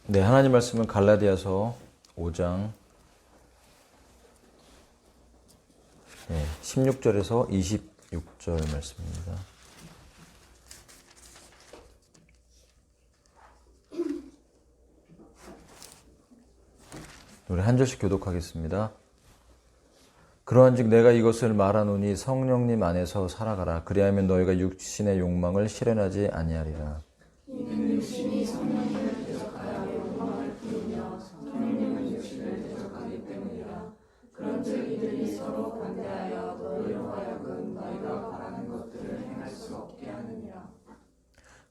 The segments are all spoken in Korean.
네, 하나님 말씀은 갈라디아서 5장 16절에서 26절 말씀입니다. 우리 한 절씩 교독하겠습니다. 그러한즉 내가 이것을 말하노니 성령님 안에서 살아가라. 그리하면 너희가 육신의 욕망을 실현하지 아니하리라. 이는 육신이 성령님을 대적하여 욕망을 부르며 성령님은 육신을 대적하기 때문이라. 그런즉 이들이 서로 반대하여 너희로 하여금 너희가 바라는 것들을 행할 수 없게 하느니라.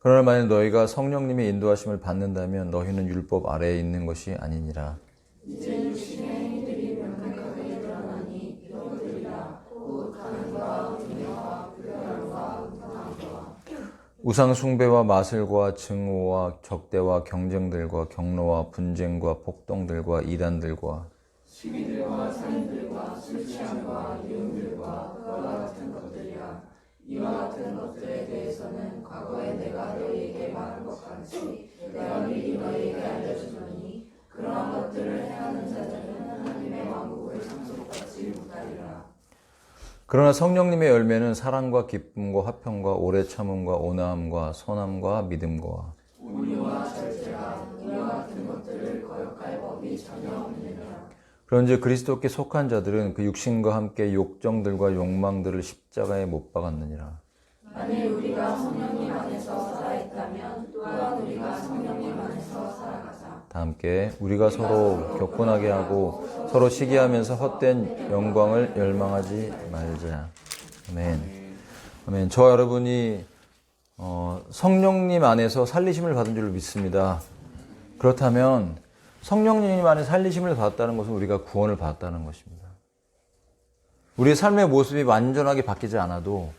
그러나 만일 너희가 성령님의 인도하심을 받는다면 너희는 율법 아래에 있는 것이 아니니라. 이제 육신의 행위들이 명백하게 드러나니 이것들이라. 곧 간음과 음행과 불결과 음탕한 것, 우상 숭배와 마술과 증오와 적대와 경쟁들과 경로와 분쟁과 폭동들과 이단들과 시기들과 살인들과 술 취함과 이용들과 그와 같은 것들이라. 이와 같은 것들에 대해서는 과거에 내가 너희에게 말한 것 같이 내가 미리 너희에게 알려주노니 그러한 것들을 행하는 자들은 하나님의 왕국을 상속받지 못하리라. 그러나 성령님의 열매는 사랑과 기쁨과 화평과 오래 참음과 온화함과 선함과 믿음과 온유와 절제라. 이와 같은 것들을 거역할 법이 전혀 없느니라. 그런즉 그리스도께 속한 자들은 그 육신과 함께 욕정들과 욕망들을 십자가에 못 박았느니라. 만일 우리가 성령님 안에서 살아있다면 또한 우리가 성령님 안에서 살아가자. 다 함께 우리가 서로 격분하게 하고 서로 시기하면서 헛된 영광을 열망하지 말자. 아멘. 아멘. 저와 여러분이 성령님 안에서 살리심을 받은 줄로 믿습니다. 그렇다면 성령님 안에 살리심을 받았다는 것은 우리가 구원을 받았다는 것입니다. 우리의 삶의 모습이 완전하게 바뀌지 않아도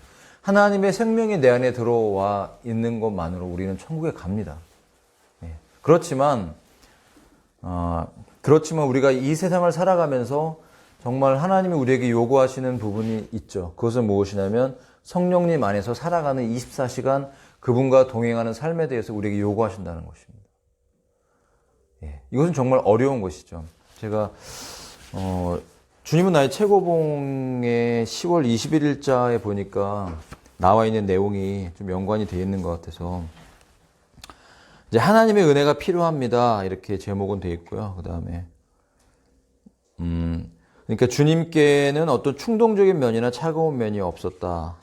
하나님의 생명이 내 안에 들어와 있는 것만으로 우리는 천국에 갑니다. 그렇지만 우리가 이 세상을 살아가면서 정말 하나님이 우리에게 요구하시는 부분이 있죠. 그것은 무엇이냐면 성령님 안에서 살아가는 24시간 그분과 동행하는 삶에 대해서 우리에게 요구하신다는 것입니다. 이것은 정말 어려운 것이죠. 제가 주님은 나의 최고봉의 10월 21일자에 보니까 나와 있는 내용이 좀 연관이 되어 있는 것 같아서 이제 하나님의 은혜가 필요합니다. 이렇게 제목은 되어 있고요. 그 다음에 그러니까 주님께는 어떤 충동적인 면이나 차가운 면이 없었다.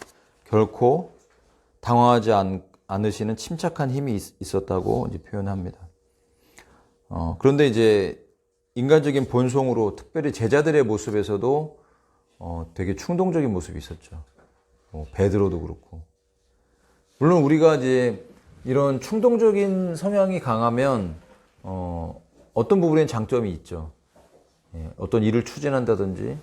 결코 당황하지 않으시는 침착한 힘이 있었다고 이제 표현합니다. 그런데 이제 인간적인 본성으로 특별히 제자들의 모습에서도 되게 충동적인 모습이 있었죠. 베드로도 그렇고. 물론 우리가 이제 이런 충동적인 성향이 강하면 어떤 부분에는 장점이 있죠. 어떤 일을 추진한다든지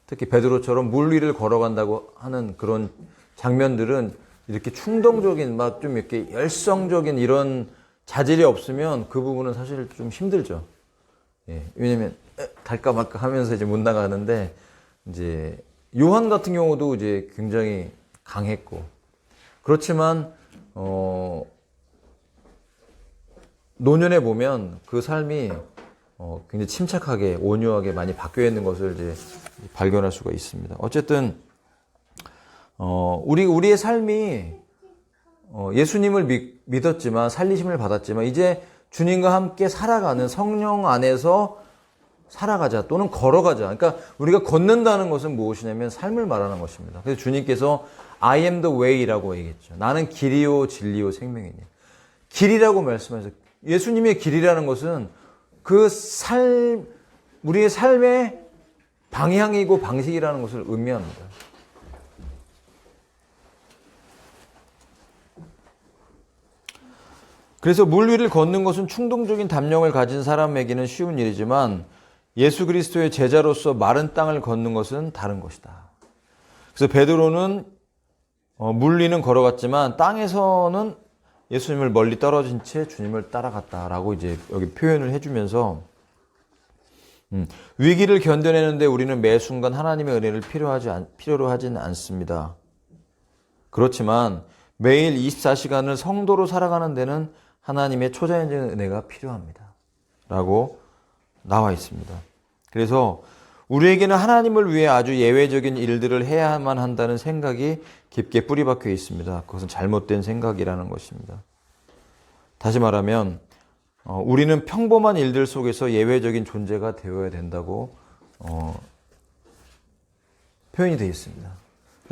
특히 베드로처럼 물 위를 걸어간다고 하는 그런 장면들은 이렇게 충동적인 막 좀 이렇게 열성적인 이런 자질이 없으면 그 부분은 사실 좀 힘들죠. 왜냐면 갈까 말까 하면서 이제 못 나가는데 이제 요한 같은 경우도 이제 굉장히 강했고 그렇지만 노년에 보면 그 삶이 굉장히 침착하게 온유하게 많이 바뀌어 있는 것을 이제 발견할 수가 있습니다. 어쨌든 우리의 삶이 예수님을 믿었지만 살리심을 받았지만 이제 주님과 함께 살아가는 성령 안에서 살아가자 또는 걸어가자. 그러니까 우리가 걷는다는 것은 무엇이냐면 삶을 말하는 것입니다. 그래서 주님께서 I am the way라고 얘기했죠. 나는 길이요 진리요 생명이니. 길이라고 말씀하셔서 예수님의 길이라는 것은 그 우리의 삶의 방향이고 방식이라는 것을 의미합니다. 그래서 물 위를 걷는 것은 충동적인 담력을 가진 사람에게는 쉬운 일이지만 예수 그리스도의 제자로서 마른 땅을 걷는 것은 다른 것이다. 그래서 베드로는 물 위는 걸어갔지만 땅에서는 예수님을 멀리 떨어진 채 주님을 따라갔다라고 이제 여기 표현을 해주면서 위기를 견뎌내는데 우리는 매 순간 하나님의 은혜를 필요로 하진 않습니다. 그렇지만 매일 24시간을 성도로 살아가는 데는 하나님의 초자연적인 은혜가 필요합니다. 라고 나와 있습니다. 그래서 우리에게는 하나님을 위해 아주 예외적인 일들을 해야만 한다는 생각이 깊게 뿌리박혀 있습니다. 그것은 잘못된 생각이라는 것입니다. 다시 말하면 우리는 평범한 일들 속에서 예외적인 존재가 되어야 된다고 표현이 되어 있습니다.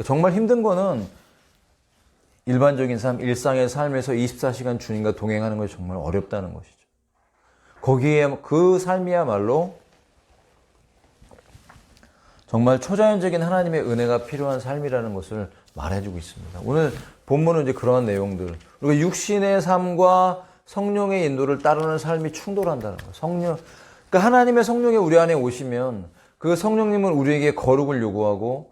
정말 힘든 거는 일반적인 삶, 일상의 삶에서 24시간 주님과 동행하는 것이 정말 어렵다는 것이죠. 거기에 그 삶이야말로 정말 초자연적인 하나님의 은혜가 필요한 삶이라는 것을 말해주고 있습니다. 오늘 본문은 이제 그러한 내용들, 그리고 육신의 삶과 성령의 인도를 따르는 삶이 충돌한다는 거예요. 그러니까 하나님의 성령이 우리 안에 오시면 그 성령님은 우리에게 거룩을 요구하고,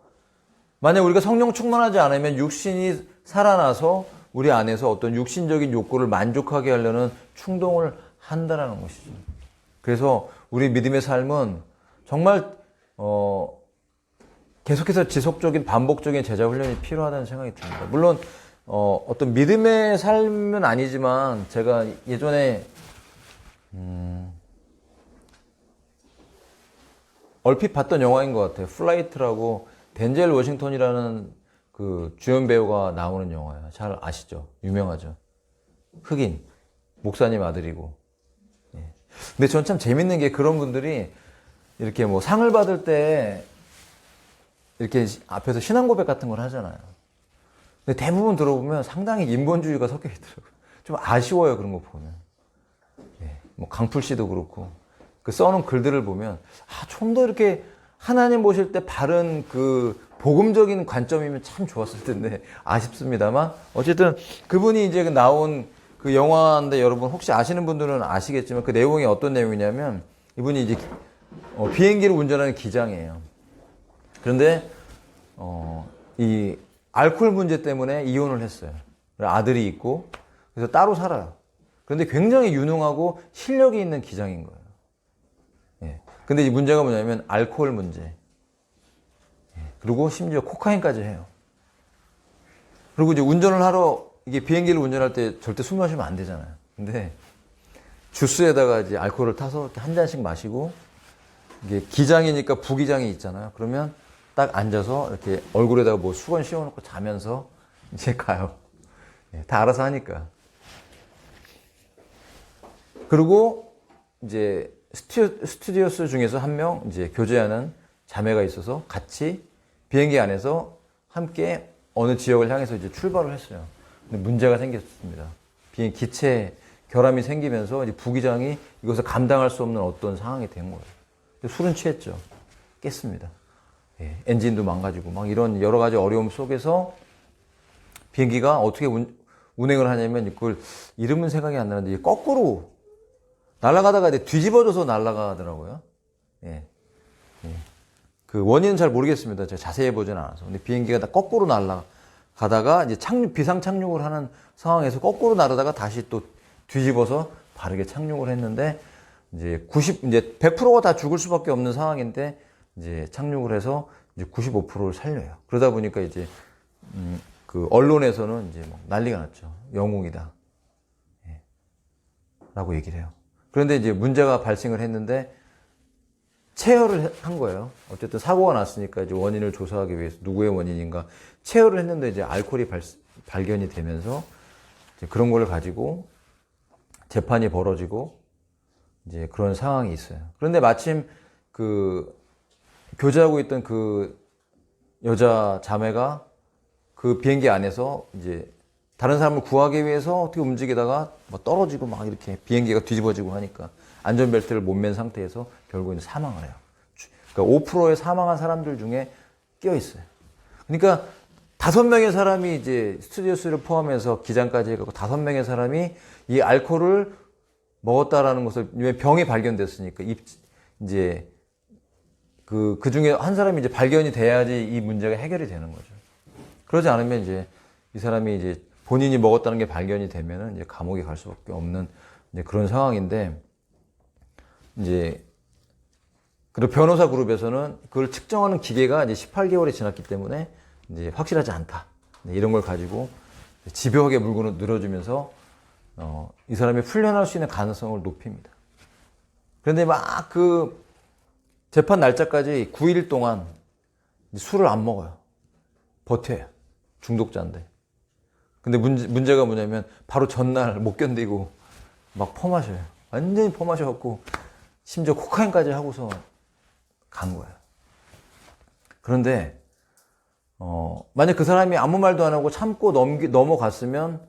만약 우리가 성령 충만하지 않으면 육신이 살아나서 우리 안에서 어떤 육신적인 욕구를 만족하게 하려는 충동을 한다는 것이죠. 그래서 우리 믿음의 삶은 정말 계속해서 지속적인 반복적인 제자 훈련이 필요하다는 생각이 듭니다. 물론 어떤 믿음의 삶은 아니지만 제가 예전에 얼핏 봤던 영화인 것 같아요. 플라이트라고 덴젤 워싱턴이라는 그 주연 배우가 나오는 영화예요. 잘 아시죠? 유명하죠. 흑인 목사님 아들이고. 예. 근데 전 참 재밌는 게 그런 분들이 이렇게 뭐 상을 받을 때 이렇게 앞에서 신앙 고백 같은 걸 하잖아요. 근데 대부분 들어보면 상당히 인본주의가 섞여 있더라고요. 좀 아쉬워요, 그런 거 보면. 예. 뭐 강풀 씨도 그렇고 그 써놓은 글들을 보면 좀 더 이렇게 하나님 보실 때 바른 그 복음적인 관점이면 참 좋았을 텐데 아쉽습니다만, 어쨌든 그분이 이제 나온 그 영화인데 여러분 혹시 아시는 분들은 아시겠지만 그 내용이 어떤 내용이냐면, 이분이 이제 비행기를 운전하는 기장이에요. 그런데 이 알코올 문제 때문에 이혼을 했어요. 아들이 있고 그래서 따로 살아요. 그런데 굉장히 유능하고 실력이 있는 기장인 거예요. 예. 근데 이 문제가 뭐냐면 알코올 문제. 예. 그리고 심지어 코카인까지 해요. 그리고 이제 운전을 하러, 이게 비행기를 운전할 때 절대 술 마시면 안 되잖아요. 근데 주스에다가 이제 알코올을 타서 이렇게 한 잔씩 마시고, 이게 기장이니까 부기장이 있잖아요. 그러면 딱 앉아서 이렇게 얼굴에다가 뭐 수건 씌워놓고 자면서 이제 가요. 예. 다 알아서 하니까. 그리고 이제 스튜디오스 중에서 한 명 이제 교제하는 자매가 있어서 같이 비행기 안에서 함께 어느 지역을 향해서 이제 출발을 했어요. 근데 문제가 생겼습니다. 비행 기체 결함이 생기면서 이제 부기장이 이것을 감당할 수 없는 어떤 상황이 된 거예요. 술은 취했죠. 깼습니다. 예, 엔진도 망가지고 막 이런 여러 가지 어려움 속에서 비행기가 어떻게 운행을 하냐면, 그걸 이름은 생각이 안 나는데 거꾸로 날아가다가 이제 뒤집어져서 날아가더라고요. 예. 예. 그 원인은 잘 모르겠습니다. 제가 자세히 보진 않아서. 근데 비행기가 다 거꾸로 날아가다가 이제 비상 착륙을 하는 상황에서 거꾸로 날아다가 다시 또 뒤집어서 바르게 착륙을 했는데, 이제 100%가 다 죽을 수밖에 없는 상황인데, 이제 착륙을 해서 이제 95%를 살려요. 그러다 보니까 이제, 그 언론에서는 이제 뭐 난리가 났죠. 영웅이다. 예. 라고 얘기를 해요. 그런데 이제 문제가 발생을 했는데 체열을 한 거예요. 어쨌든 사고가 났으니까 이제 원인을 조사하기 위해서 누구의 원인인가 체열을 했는데 이제 알코올이 발견이 되면서 이제 그런 걸 가지고 재판이 벌어지고 이제 그런 상황이 있어요. 그런데 마침 그 교제하고 있던 그 여자 자매가 그 비행기 안에서 이제 다른 사람을 구하기 위해서 어떻게 움직이다가 뭐 떨어지고 막 이렇게 비행기가 뒤집어지고 하니까 안전벨트를 못 맨 상태에서 결국에는 사망을 해요. 그러니까 5%의 사망한 사람들 중에 끼어 있어요. 그러니까 5명의 사람이 이제 스튜디오스를 포함해서 기장까지 해갖고 5명의 사람이 이 알코올을 먹었다라는 것을, 병이 발견됐으니까 이제 그 중에 한 사람이 이제 발견이 돼야지 이 문제가 해결이 되는 거죠. 그러지 않으면 이제 이 사람이 이제 본인이 먹었다는 게 발견이 되면은 이제 감옥에 갈 수밖에 없는 이제 그런 상황인데, 이제 그리고 변호사 그룹에서는 그걸 측정하는 기계가 이제 18개월이 지났기 때문에 이제 확실하지 않다. 이런 걸 가지고 집요하게 물고 늘어주면서 이 사람이 풀려날 수 있는 가능성을 높입니다. 그런데 막 그 재판 날짜까지 9일 동안 술을 안 먹어요. 버텨요. 중독자인데. 근데 문제가 뭐냐면 바로 전날 못 견디고 막 퍼마셔요. 완전히 퍼마셔갖고 심지어 코카인까지 하고서 간 거예요. 그런데 만약 그 사람이 아무 말도 안 하고 참고 넘어갔으면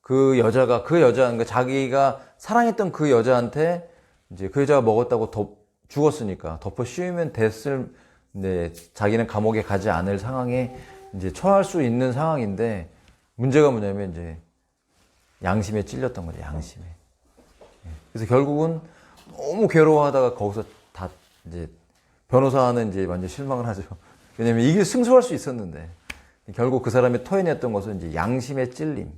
그러니까 자기가 사랑했던 그 여자한테 이제 그 여자가 먹었다고 죽었으니까 덮어 씌우면 됐을, 네, 자기는 감옥에 가지 않을 상황에 이제 처할 수 있는 상황인데, 문제가 뭐냐면 이제 양심에 찔렸던 거죠, 양심에. 그래서 결국은 너무 괴로워하다가 거기서 다 이제 변호사는 이제 완전 실망을 하죠. 왜냐면 이길 승소할 수 있었는데 결국 그 사람이 토해냈던 것은 이제 양심의 찔림이라는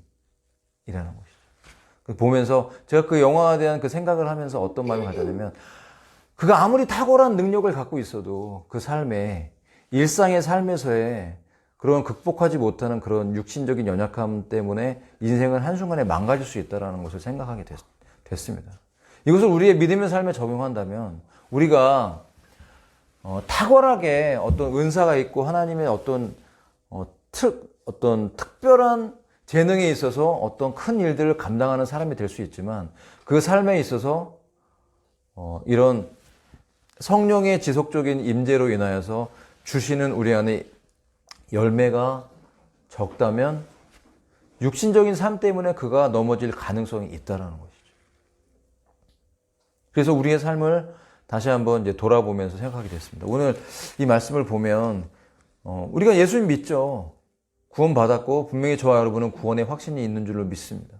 것이죠. 보면서 제가 그 영화에 대한 그 생각을 하면서 어떤 마음이 가졌냐면, 그가 아무리 탁월한 능력을 갖고 있어도 그 삶에, 일상의 삶에서의 그런 극복하지 못하는 그런 육신적인 연약함 때문에 인생을 한순간에 망가질 수 있다는 것을 생각하게 됐습니다. 이것을 우리의 믿음의 삶에 적용한다면 우리가 탁월하게 어떤 은사가 있고 하나님의 어떤 특별한 재능에 있어서 어떤 큰 일들을 감당하는 사람이 될 수 있지만, 그 삶에 있어서 이런 성령의 지속적인 임재로 인하여서 주시는 우리 안에 열매가 적다면 육신적인 삶 때문에 그가 넘어질 가능성이 있다는 것이죠. 그래서 우리의 삶을 다시 한번 이제 돌아보면서 생각하게 됐습니다. 오늘 이 말씀을 보면 우리가 예수님 믿죠. 구원받았고 분명히 저와 여러분은 구원의 확신이 있는 줄로 믿습니다.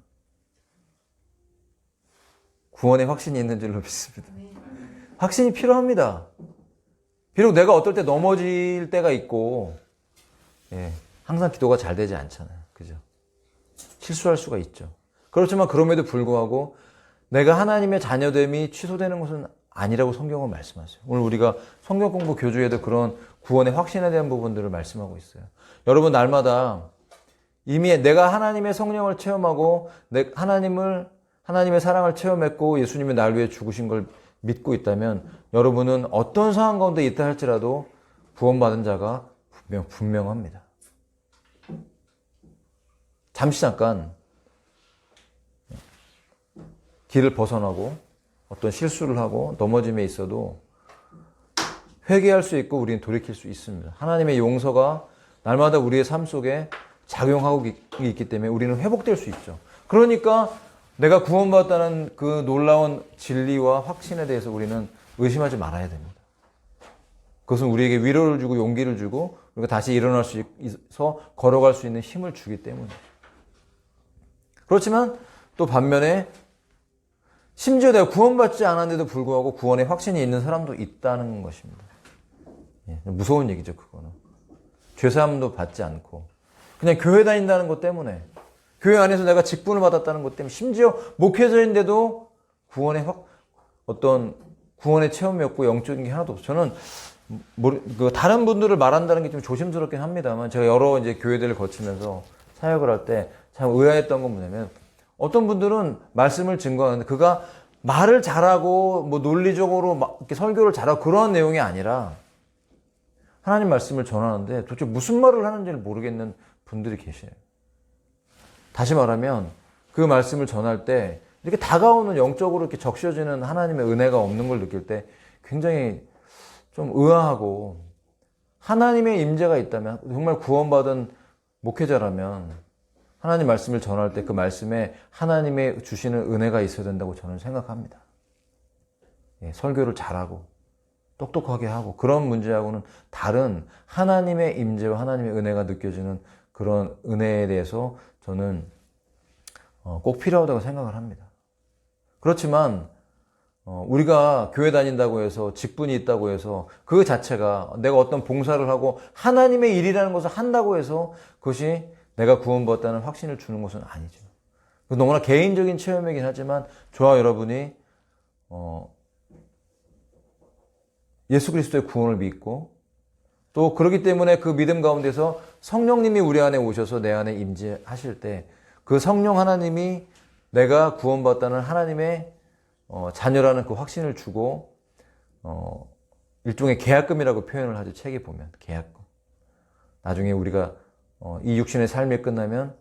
구원의 확신이 있는 줄로 믿습니다. 확신이 필요합니다. 비록 내가 어떨 때 넘어질 때가 있고, 항상 기도가 잘 되지 않잖아요. 그죠? 실수할 수가 있죠. 그렇지만 그럼에도 불구하고 내가 하나님의 자녀됨이 취소되는 것은 아니라고 성경은 말씀하세요. 오늘 우리가 성경 공부 교주에도 그런 구원의 확신에 대한 부분들을 말씀하고 있어요. 여러분, 날마다 이미 내가 하나님의 성령을 체험하고 하나님의 사랑을 체험했고 예수님이 날 위해 죽으신 걸 믿고 있다면, 여러분은 어떤 상황 가운데 있다 할지라도 구원받은 자가 분명합니다. 잠깐 길을 벗어나고 어떤 실수를 하고 넘어짐에 있어도 회개할 수 있고 우리는 돌이킬 수 있습니다. 하나님의 용서가 날마다 우리의 삶 속에 작용하고 있기 때문에 우리는 회복될 수 있죠. 그러니까 내가 구원받았다는 그 놀라운 진리와 확신에 대해서 우리는 의심하지 말아야 됩니다. 그것은 우리에게 위로를 주고 용기를 주고 우리가 다시 일어날 수 있어 걸어갈 수 있는 힘을 주기 때문에. 그렇지만 또 반면에 심지어 내가 구원받지 않았는데도 불구하고 구원의 확신이 있는 사람도 있다는 것입니다. 무서운 얘기죠, 그거는. 죄사함도 받지 않고 그냥 교회 다닌다는 것 때문에, 교회 안에서 내가 직분을 받았다는 것 때문에, 심지어 목회자인데도 구원의 체험이 없고 영적인 게 하나도 없어요. 저는 다른 분들을 말한다는 게 좀 조심스럽긴 합니다만, 제가 여러 이제 교회들을 거치면서 사역을 할 때 참 의아했던 건 뭐냐면, 어떤 분들은 말씀을 증거하는데 그가 말을 잘하고 뭐 논리적으로 막 이렇게 설교를 잘하고 그런 내용이 아니라 하나님 말씀을 전하는데 도대체 무슨 말을 하는지를 모르겠는 분들이 계세요. 다시 말하면 그 말씀을 전할 때 이렇게 다가오는, 영적으로 이렇게 적셔지는 하나님의 은혜가 없는 걸 느낄 때 굉장히 좀 의아하고, 하나님의 임재가 있다면, 정말 구원받은 목회자라면 하나님 말씀을 전할 때 그 말씀에 하나님의 주시는 은혜가 있어야 된다고 저는 생각합니다. 설교를 잘하고 똑똑하게 하고 그런 문제하고는 다른 하나님의 임재와 하나님의 은혜가 느껴지는 그런 은혜에 대해서 저는 꼭 필요하다고 생각을 합니다. 그렇지만 우리가 교회 다닌다고 해서, 직분이 있다고 해서 그 자체가 내가 어떤 봉사를 하고 하나님의 일이라는 것을 한다고 해서 그것이 내가 구원받았다는 확신을 주는 것은 아니죠. 너무나 개인적인 체험이긴 하지만 저와 여러분이 예수 그리스도의 구원을 믿고 또 그렇기 때문에 그 믿음 가운데서 성령님이 우리 안에 오셔서 내 안에 임재하실 때 그 성령 하나님이 내가 구원받다는 하나님의 자녀라는 그 확신을 주고 일종의 계약금이라고 표현을 하죠. 책에 보면 계약금. 나중에 우리가 이 육신의 삶이 끝나면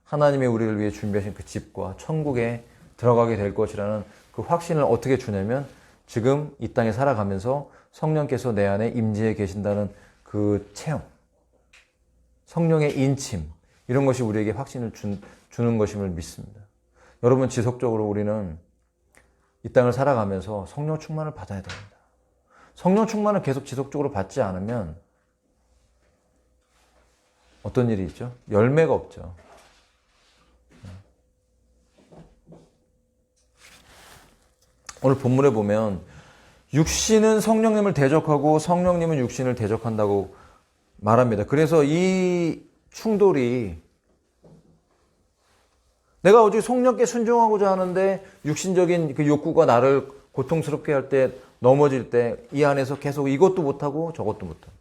하나님이 우리를 위해 준비하신 그 집과 천국에 들어가게 될 것이라는 그 확신을 어떻게 주냐면 지금 이 땅에 살아가면서 성령께서 내 안에 임재해 계신다는 그 체험, 성령의 인침, 이런 것이 우리에게 확신을 주는 것임을 믿습니다. 여러분, 지속적으로 우리는 이 땅을 살아가면서 성령 충만을 받아야 됩니다. 성령 충만을 계속 지속적으로 받지 않으면 어떤 일이 있죠? 열매가 없죠. 오늘 본문에 보면 육신은 성령님을 대적하고 성령님은 육신을 대적한다고 말합니다. 그래서 이 충돌이 내가 어제 성령께 순종하고자 하는데 육신적인 그 욕구가 나를 고통스럽게 할 때, 넘어질 때 이 안에서 계속 이것도 못하고 저것도 못하고,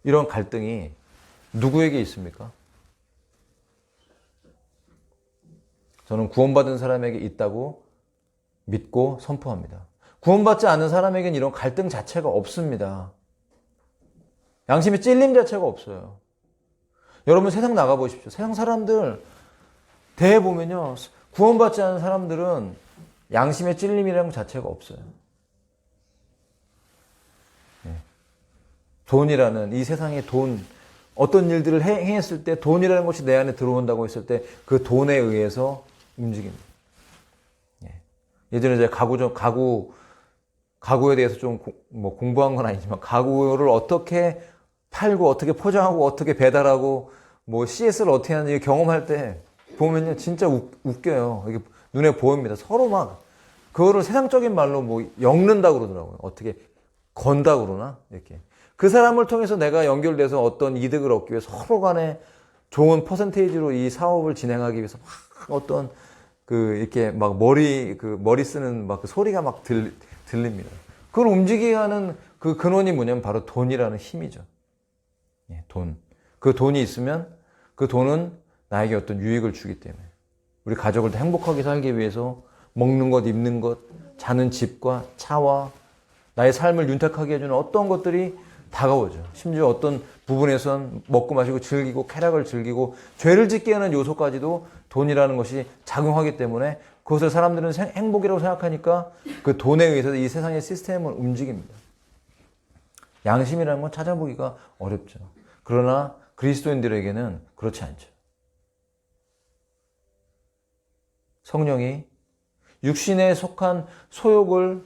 이런 갈등이 누구에게 있습니까? 저는 구원받은 사람에게 있다고 믿고 선포합니다. 구원받지 않은 사람에게는 이런 갈등 자체가 없습니다. 양심의 찔림 자체가 없어요. 여러분, 세상 나가보십시오. 세상 사람들 대해 보면요, 구원받지 않은 사람들은 양심의 찔림이라는 것 자체가 없어요. 돈이라는 이 세상의 돈, 어떤 일들을 행했을 때 돈이라는 것이 내 안에 들어온다고 했을 때 그 돈에 의해서 움직입니다. 예전에 제가 가구에 대해서 좀 공부한 건 아니지만 가구를 어떻게 팔고 어떻게 포장하고 어떻게 배달하고 CS를 어떻게 하는지 경험할 때 보면요, 진짜 웃겨요. 이게 눈에 보입니다. 서로 막 그거를 세상적인 말로 엮는다고 그러더라고요. 어떻게 건다고 그러나? 이렇게. 그 사람을 통해서 내가 연결돼서 어떤 이득을 얻기 위해서 서로 간에 좋은 퍼센테이지로 이 사업을 진행하기 위해서 막 어떤 이렇게 막 머리 쓰는 그 소리가 막 들립니다. 그걸 움직이게 하는 그 근원이 뭐냐면 바로 돈이라는 힘이죠. 돈. 그 돈이 있으면 그 돈은 나에게 어떤 유익을 주기 때문에 우리 가족을 더 행복하게 살기 위해서 먹는 것, 입는 것, 자는 집과 차와 나의 삶을 윤택하게 해주는 어떤 것들이 다가오죠. 심지어 어떤 부분에선 먹고 마시고 즐기고 쾌락을 즐기고 죄를 짓게 하는 요소까지도 돈이라는 것이 작용하기 때문에 그것을 사람들은 행복이라고 생각하니까 그 돈에 의해서 이 세상의 시스템을 움직입니다. 양심이라는 건 찾아보기가 어렵죠. 그러나 그리스도인들에게는 그렇지 않죠. 성령이 육신에 속한 소욕을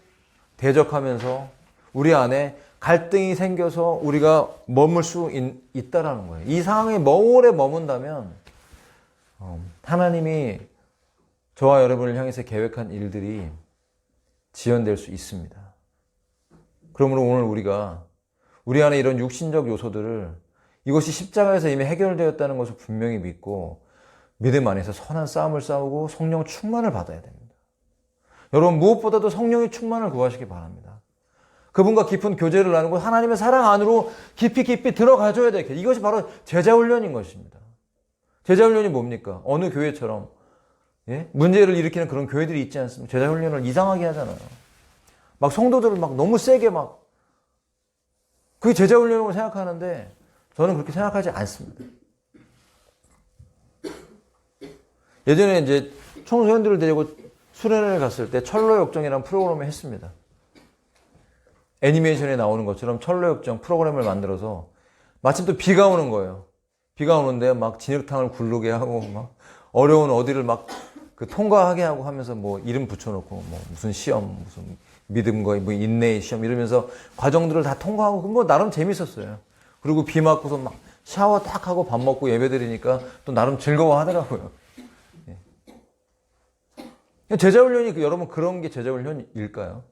대적하면서 우리 안에 갈등이 생겨서 우리가 머물 수 있다라는 거예요. 이 상황에 오래 머문다면 하나님이 저와 여러분을 향해서 계획한 일들이 지연될 수 있습니다. 그러므로 오늘 우리가 우리 안에 이런 육신적 요소들을 이것이 십자가에서 이미 해결되었다는 것을 분명히 믿고 믿음 안에서 선한 싸움을 싸우고 성령 충만을 받아야 됩니다. 여러분, 무엇보다도 성령의 충만을 구하시기 바랍니다. 그분과 깊은 교제를 나누고 하나님의 사랑 안으로 깊이 들어가줘야 돼요. 이것이 바로 제자훈련인 것입니다. 제자훈련이 뭡니까? 어느 교회처럼 문제를 일으키는 그런 교회들이 있지 않습니까? 제자훈련을 이상하게 하잖아요. 막 성도들을 막 너무 세게 그게 제자훈련이라고 생각하는데 저는 그렇게 생각하지 않습니다. 예전에 이제 청소년들을 데리고 수련회를 갔을 때 철로역정이라는 프로그램을 했습니다. 애니메이션에 나오는 것처럼 철로역정 프로그램을 만들어서 마침 또 비가 오는 거예요. 비가 오는데 막 진흙탕을 굴르게 하고 막 어려운 어디를 통과하게 하고 하면서 이름 붙여놓고 무슨 시험, 무슨 믿음과 인내의 시험 이러면서 과정들을 다 통과하고 나름 재밌었어요. 그리고 비 맞고서 막 샤워 딱 하고 밥 먹고 예배 드리니까 또 나름 즐거워하더라고요. 제자훈련이 여러분 그런 게 제자훈련일까요?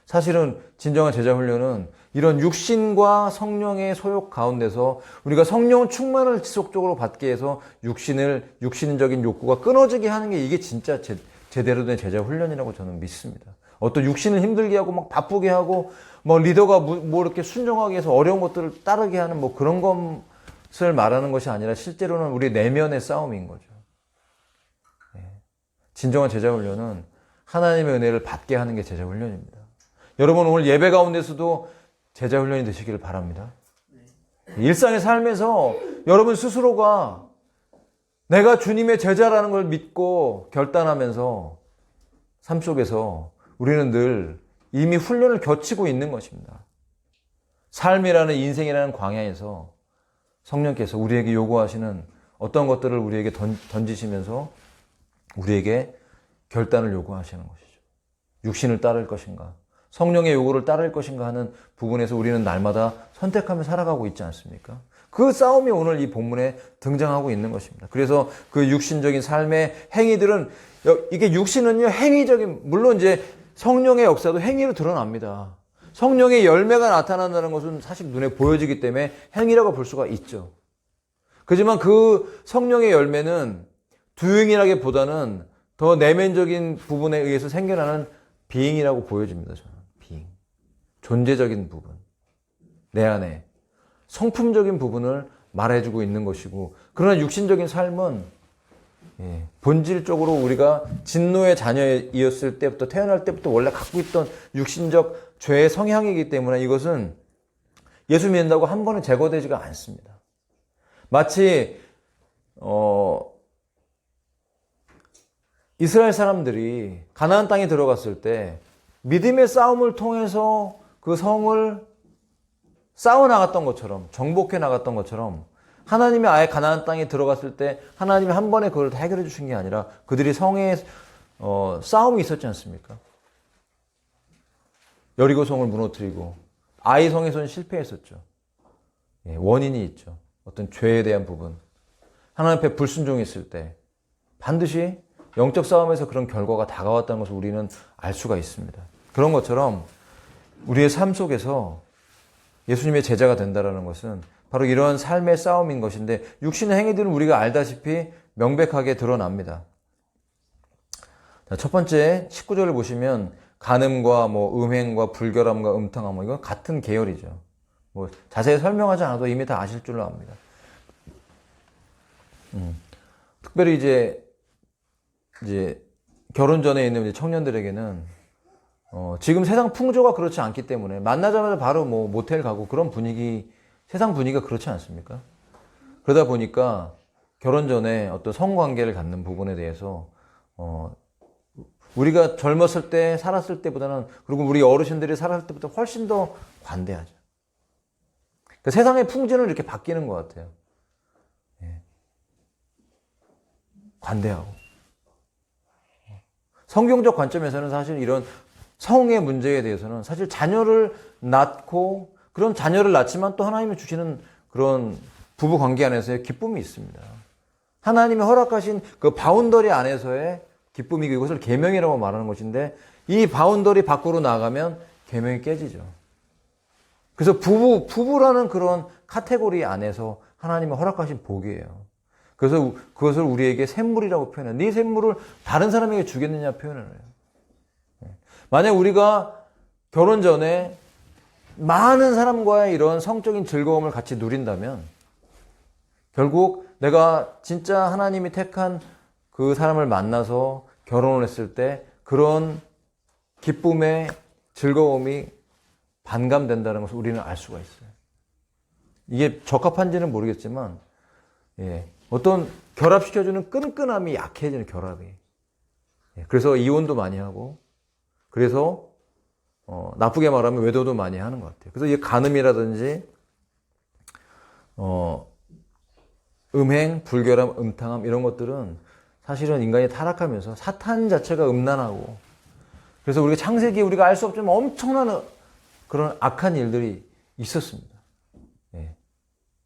사실은 진정한 제자훈련은 이런 육신과 성령의 소욕 가운데서 우리가 성령 충만을 지속적으로 받게 해서 육신적인 욕구가 끊어지게 하는 게 이게 진짜 제대로 된 제자훈련이라고 저는 믿습니다. 어떤 육신을 힘들게 하고 막 바쁘게 하고 리더가 이렇게 순종하게 해서 어려운 것들을 따르게 하는 그런 것을 말하는 것이 아니라 실제로는 우리 내면의 싸움인 거죠. 진정한 제자 훈련은 하나님의 은혜를 받게 하는 게 제자 훈련입니다. 여러분 오늘 예배 가운데서도 제자 훈련이 되시기를 바랍니다. 일상의 삶에서 여러분 스스로가 내가 주님의 제자라는 걸 믿고 결단하면서 삶 속에서 우리는 늘 이미 훈련을 거치고 있는 것입니다. 삶이라는 인생이라는 광야에서 성령께서 우리에게 요구하시는 어떤 것들을 우리에게 던지시면서 우리에게 결단을 요구하시는 것이죠. 육신을 따를 것인가, 성령의 요구를 따를 것인가 하는 부분에서 우리는 날마다 선택하며 살아가고 있지 않습니까? 그 싸움이 오늘 이 본문에 등장하고 있는 것입니다. 그래서 그 육신적인 삶의 행위들은, 이게 육신은요, 행위적인, 물론 이제 성령의 역사도 행위로 드러납니다. 성령의 열매가 나타난다는 것은 사실 눈에 보여지기 때문에 행위라고 볼 수가 있죠. 그렇지만 그 성령의 열매는 두행이라기보다는 더 내면적인 부분에 의해서 생겨나는 비잉이라고 보여집니다. 저는 비잉, 존재적인 부분, 내 안에 성품적인 부분을 말해주고 있는 것이고, 그러나 육신적인 삶은 본질적으로 우리가 진노의 자녀이었을 때부터, 태어날 때부터 원래 갖고 있던 육신적 죄의 성향이기 때문에 이것은 예수 믿는다고 한 번에 제거되지가 않습니다. 마치 이스라엘 사람들이 가나안 땅에 들어갔을 때 믿음의 싸움을 통해서 그 성을 싸워 나갔던 것처럼, 정복해 나갔던 것처럼, 하나님이 아예 가나안 땅에 들어갔을 때 하나님이 한 번에 그걸 다 해결해 주신 게 아니라 그들이 성에 싸움이 있었지 않습니까? 여리고 성을 무너뜨리고 아이 성에서는 실패했었죠. 원인이 있죠. 어떤 죄에 대한 부분, 하나님 앞에 불순종했을 때 반드시 영적 싸움에서 그런 결과가 다가왔다는 것을 우리는 알 수가 있습니다. 그런 것처럼 우리의 삶 속에서 예수님의 제자가 된다는 것은 바로 이러한 삶의 싸움인 것인데, 육신의 행위들은 우리가 알다시피 명백하게 드러납니다. 첫 번째 19절을 보시면 간음과 음행과 불결함과 음탕함, 이건 같은 계열이죠. 자세히 설명하지 않아도 이미 다 아실 줄로 압니다. 특별히 이제 결혼 전에 있는 청년들에게는 지금 세상 풍조가 그렇지 않기 때문에 만나자마자 바로 모텔 가고 그런 분위기, 세상 분위기가 그렇지 않습니까? 그러다 보니까 결혼 전에 어떤 성관계를 갖는 부분에 대해서 우리가 젊었을 때 살았을 때보다는, 그리고 우리 어르신들이 살았을 때보다 훨씬 더 관대하죠. 그러니까 세상의 풍지는 이렇게 바뀌는 것 같아요. 관대하고. 성경적 관점에서는 사실 이런 성의 문제에 대해서는 사실 자녀를 낳고, 그런 자녀를 낳지만 또 하나님이 주시는 그런 부부 관계 안에서의 기쁨이 있습니다. 하나님이 허락하신 그 바운더리 안에서의 기쁨이고, 이것을 계명이라고 말하는 것인데, 이 바운더리 밖으로 나가면 계명이 깨지죠. 그래서 부부라는 그런 카테고리 안에서 하나님이 허락하신 복이에요. 그래서 그것을 우리에게 샘물이라고 표현해요. 네 샘물을 다른 사람에게 주겠느냐 표현을 해요. 만약 우리가 결혼 전에 많은 사람과의 이런 성적인 즐거움을 같이 누린다면, 결국 내가 진짜 하나님이 택한 그 사람을 만나서 결혼을 했을 때 그런 기쁨의 즐거움이 반감된다는 것을 우리는 알 수가 있어요. 이게 적합한지는 모르겠지만, 어떤 결합시켜주는 끈끈함이 약해지는, 결합이. 그래서 이혼도 많이 하고, 그래서 나쁘게 말하면 외도도 많이 하는 것 같아요. 그래서 이 간음이라든지 음행, 불결함, 음탕함, 이런 것들은 사실은 인간이 타락하면서 사탄 자체가 음란하고, 그래서 우리가 창세기에 우리가 알 수 없지만 엄청난 그런 악한 일들이 있었습니다.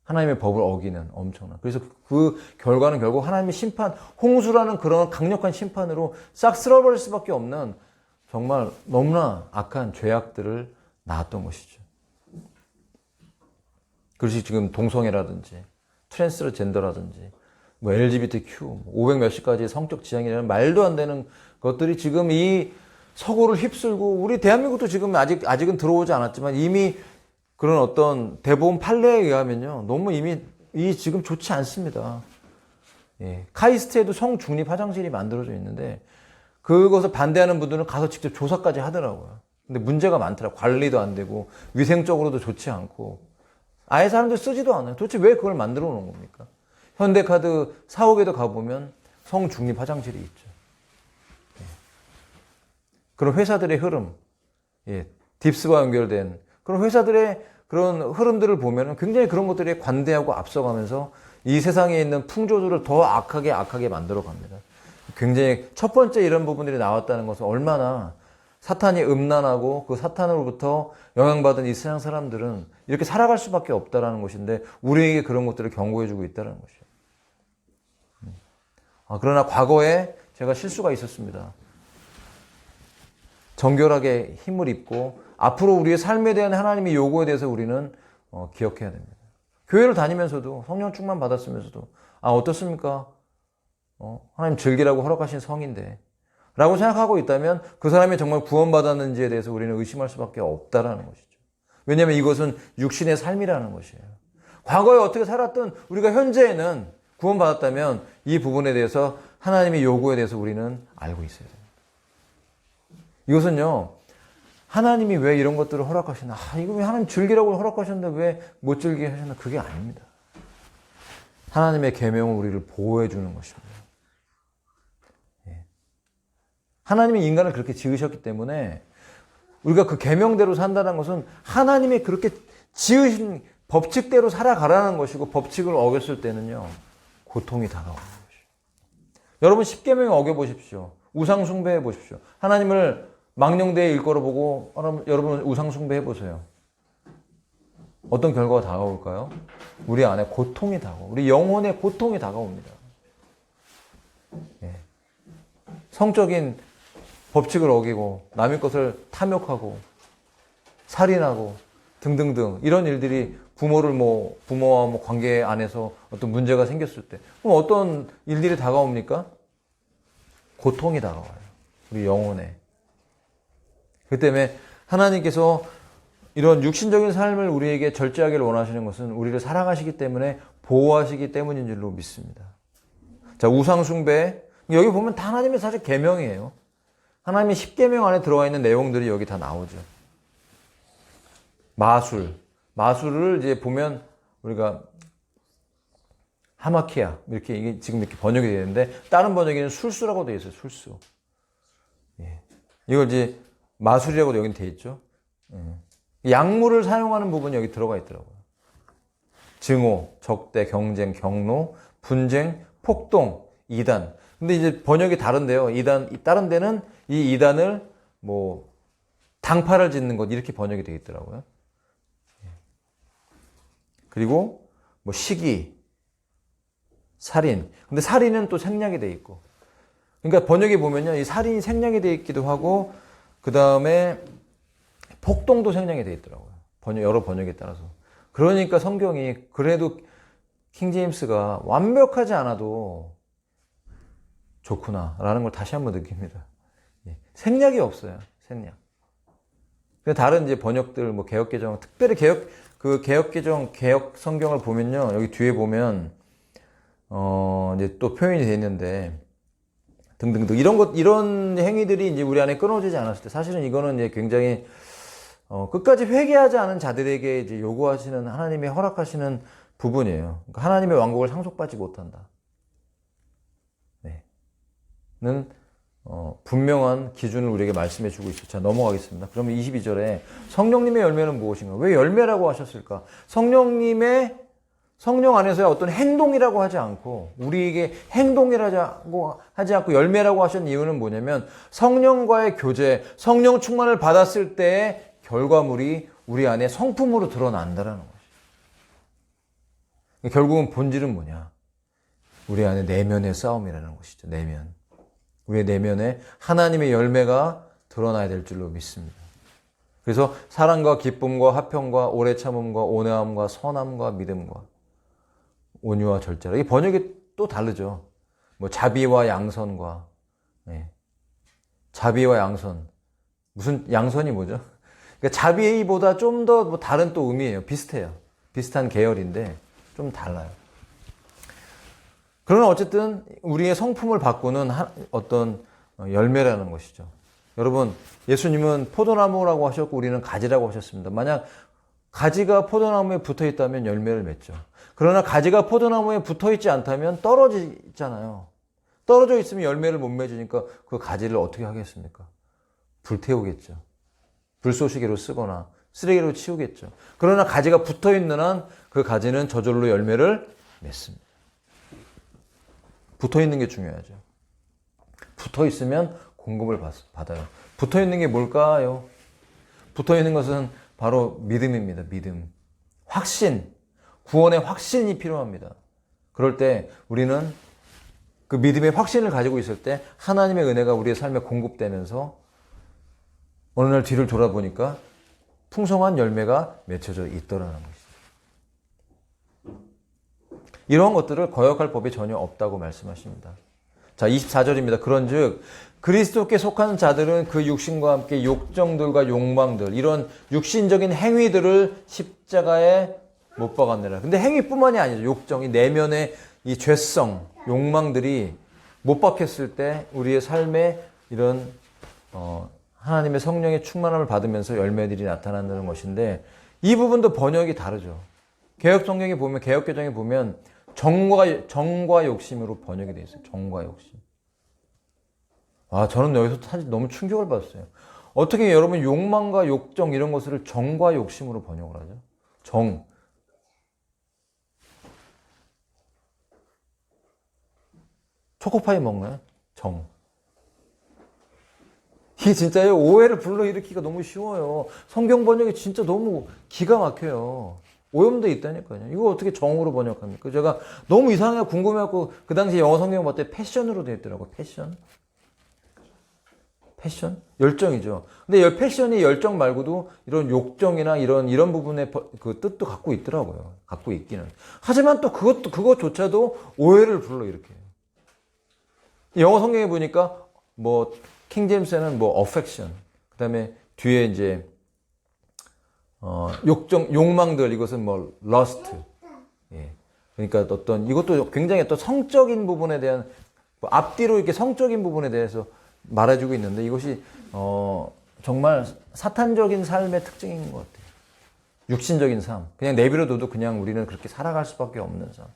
하나님의 법을 어기는 엄청난. 그래서 그 결과는 결국 하나님의 심판, 홍수라는 그런 강력한 심판으로 싹 쓸어버릴 수밖에 없는 정말 너무나 악한 죄악들을 낳았던 것이죠. 그것이 지금 동성애라든지 트랜스젠더라든지 LGBTQ 500 몇십 가지 성적 지향이라는 말도 안 되는 것들이 지금 이 서구를 휩쓸고, 우리 대한민국도 지금 아직은 들어오지 않았지만 이미 그런 어떤 대법원 판례에 의하면요, 너무 이미 지금 좋지 않습니다. 카이스트에도 성중립 화장실이 만들어져 있는데 그것을 반대하는 분들은 가서 직접 조사까지 하더라고요. 근데 문제가 많더라고요. 관리도 안 되고 위생적으로도 좋지 않고 아예 사람들 쓰지도 않아요. 도대체 왜 그걸 만들어 놓은 겁니까? 현대카드 사옥에도 가보면 성중립 화장실이 있죠. 그런 회사들의 흐름, 딥스와 연결된 그런 회사들의 그런 흐름들을 보면 굉장히 그런 것들이 관대하고 앞서가면서 이 세상에 있는 풍조들을 더 악하게 만들어 갑니다. 굉장히 첫 번째 이런 부분들이 나왔다는 것은 얼마나 사탄이 음란하고 그 사탄으로부터 영향받은 이 세상 사람들은 이렇게 살아갈 수밖에 없다는 것인데 우리에게 그런 것들을 경고해주고 있다는 것이에요. 그러나 과거에 제가 실수가 있었습니다. 정결하게 힘을 입고 앞으로 우리의 삶에 대한 하나님의 요구에 대해서 우리는 기억해야 됩니다. 교회를 다니면서도 성령 충만 받았으면서도 어떻습니까? 하나님 즐기라고 허락하신 성인데 라고 생각하고 있다면 그 사람이 정말 구원받았는지에 대해서 우리는 의심할 수밖에 없다라는 것이죠. 왜냐하면 이것은 육신의 삶이라는 것이에요. 과거에 어떻게 살았든 우리가 현재에는 구원받았다면 이 부분에 대해서 하나님의 요구에 대해서 우리는 알고 있어야 됩니다. 이것은요, 하나님이 왜 이런 것들을 허락하시나? 이거 왜 하나님 즐기라고 허락하셨는데 왜 못 즐기게 하셨나? 그게 아닙니다. 하나님의 계명은 우리를 보호해 주는 것입니다. 하나님이 인간을 그렇게 지으셨기 때문에 우리가 그 계명대로 산다는 것은 하나님이 그렇게 지으신 법칙대로 살아가라는 것이고 법칙을 어겼을 때는요, 고통이 다가오는 것이에요. 여러분 10계명 어겨보십시오. 우상 숭배해 보십시오. 하나님을 망령되이 일거로 보고 여러분 우상 숭배해 보세요. 어떤 결과가 다가올까요? 우리 안에 고통이 다가오고 우리 영혼의 고통이 다가옵니다. 성적인 법칙을 어기고 남의 것을 탐욕하고 살인하고 등등등 이런 일들이 부모와 관계 안에서 어떤 문제가 생겼을 때 그럼 어떤 일들이 다가옵니까? 고통이 다가와요. 우리 영혼에. 그 때문에 하나님께서 이런 육신적인 삶을 우리에게 절제하기를 원하시는 것은 우리를 사랑하시기 때문에 보호하시기 때문인 줄로 믿습니다. 자, 우상 숭배. 여기 보면 다 하나님의 사실 계명이에요. 하나님의 10계명 안에 들어와 있는 내용들이 여기 다 나오죠. 마술을 이제 보면 우리가 하마키야 이렇게 이게 지금 이렇게 번역이 되어 있는데 다른 번역에는 술수라고 되어 있어요. 술수. 이걸 이제 마술이라고 여기 되어 있죠. 약물을 사용하는 부분이 여기 들어가 있더라고요. 증오, 적대, 경쟁, 경로, 분쟁, 폭동, 이단. 근데 이제 번역이 다른데요. 다른 데는 이 이단을 당파를 짓는 것 이렇게 번역이 되어 있더라고요. 그리고 시기, 살인. 근데 살인은 또 생략이 되어 있고. 그러니까 번역에 보면요. 이 살인이 생략이 되어 있기도 하고 그 다음에 폭동도 생략이 되어 있더라고요. 여러 번역에 따라서. 그러니까 성경이 그래도 킹제임스가 완벽하지 않아도 좋구나라는 걸 다시 한번 느낍니다. 생략이 없어요. 생략. 다른 이제 번역들 개역개정 특별히 개역개정 개역 성경을 보면요. 여기 뒤에 보면 이제 또 표현이 되어 있는데 등등등 이런 행위들이 이제 우리 안에 끊어지지 않았을 때 사실은 이거는 이제 굉장히 끝까지 회개하지 않은 자들에게 이제 요구하시는 하나님의 허락하시는 부분이에요. 그러니까 하나님의 왕국을 상속받지 못한다. 는 분명한 기준을 우리에게 말씀해 주고 있어요. 자, 넘어가겠습니다. 그러면 22절에 성령님의 열매는 무엇인가? 왜 열매라고 하셨을까? 성령 안에서의 어떤 행동이라고 하지 않고 우리에게 행동이라고 하지 않고 열매라고 하신 이유는 뭐냐면 성령과의 교제, 성령 충만을 받았을 때의 결과물이 우리 안에 성품으로 드러난다는 것이죠. 결국은 본질은 뭐냐? 우리 안에 내면의 싸움이라는 것이죠. 내면. 우리의 내면에 하나님의 열매가 드러나야 될 줄로 믿습니다. 그래서 사랑과 기쁨과 화평과 오래 참음과 온유함과 선함과 믿음과 온유와 절제라. 이 번역이 또 다르죠. 자비와 양선과 자비와 양선. 무슨 양선이 뭐죠? 그러니까 자비보다 좀 더 다른 또 의미예요. 비슷해요. 비슷한 계열인데 좀 달라요. 그러나 어쨌든 우리의 성품을 바꾸는 어떤 열매라는 것이죠. 여러분, 예수님은 포도나무라고 하셨고 우리는 가지라고 하셨습니다. 만약 가지가 포도나무에 붙어 있다면 열매를 맺죠. 그러나 가지가 포도나무에 붙어 있지 않다면 떨어지잖아요. 떨어져 있으면 열매를 못 맺으니까 그 가지를 어떻게 하겠습니까? 불태우겠죠. 불쏘시개로 쓰거나 쓰레기로 치우겠죠. 그러나 가지가 붙어 있는 한 그 가지는 저절로 열매를 맺습니다. 붙어 있는 게 중요하죠. 붙어 있으면 공급을 받아요. 붙어 있는 게 뭘까요? 붙어 있는 것은 바로 믿음입니다. 믿음. 확신. 구원의 확신이 필요합니다. 그럴 때 우리는 그 믿음의 확신을 가지고 있을 때 하나님의 은혜가 우리의 삶에 공급되면서 어느 날 뒤를 돌아보니까 풍성한 열매가 맺혀져 있더라는 것이죠. 이러한 것들을 거역할 법이 전혀 없다고 말씀하십니다. 자, 24절입니다. 그런즉 그리스도께 속한 자들은 그 육신과 함께 욕정들과 욕망들, 이런 육신적인 행위들을 십자가에 못 박았느라. 근데 행위뿐만이 아니죠. 욕정이 내면의 이 죄성, 욕망들이 못 박혔을 때 우리의 삶에 이런 하나님의 성령의 충만함을 받으면서 열매들이 나타난다는 것인데, 이 부분도 번역이 다르죠. 개혁 성경에 보면, 개혁 개정에 보면 정과 욕심으로 번역이 되어 있어요. 정과 욕심. 아, 저는 여기서 사실 너무 충격을 받았어요. 어떻게 여러분 욕망과 욕정 이런 것을 정과 욕심으로 번역을 하죠? 정. 초코파이 먹나요? 정. 이게 진짜요? 오해를 불러일으키기가 너무 쉬워요. 성경 번역이 진짜 너무 기가 막혀요. 오염돼 있다니까요. 이거 어떻게 정으로 번역합니까? 제가 너무 이상하게 궁금해갖고 그 당시 영어 성경 봤더니 패션으로 되어 있더라고요. 패션? 패션? 열정이죠. 근데 이 패션이 열정 말고도 이런 욕정이나 이런 부분의 그 뜻도 갖고 있더라고요. 갖고 있기는. 하지만 또 그것조차도 오해를 불러일으켜요. 영어 성경에 보니까 뭐 킹제임스에는 뭐 affection, 그다음에 뒤에 이제 욕망들, 이것은 뭐 lust. 예. 그러니까 어떤 이것도 굉장히 또 성적인 부분에 대한 앞뒤로 이렇게 성적인 부분에 대해서 말해주고 있는데, 이것이 정말 사탄적인 삶의 특징인 것 같아요. 육신적인 삶, 그냥 내버려둬도 그냥 우리는 그렇게 살아갈 수밖에 없는 삶.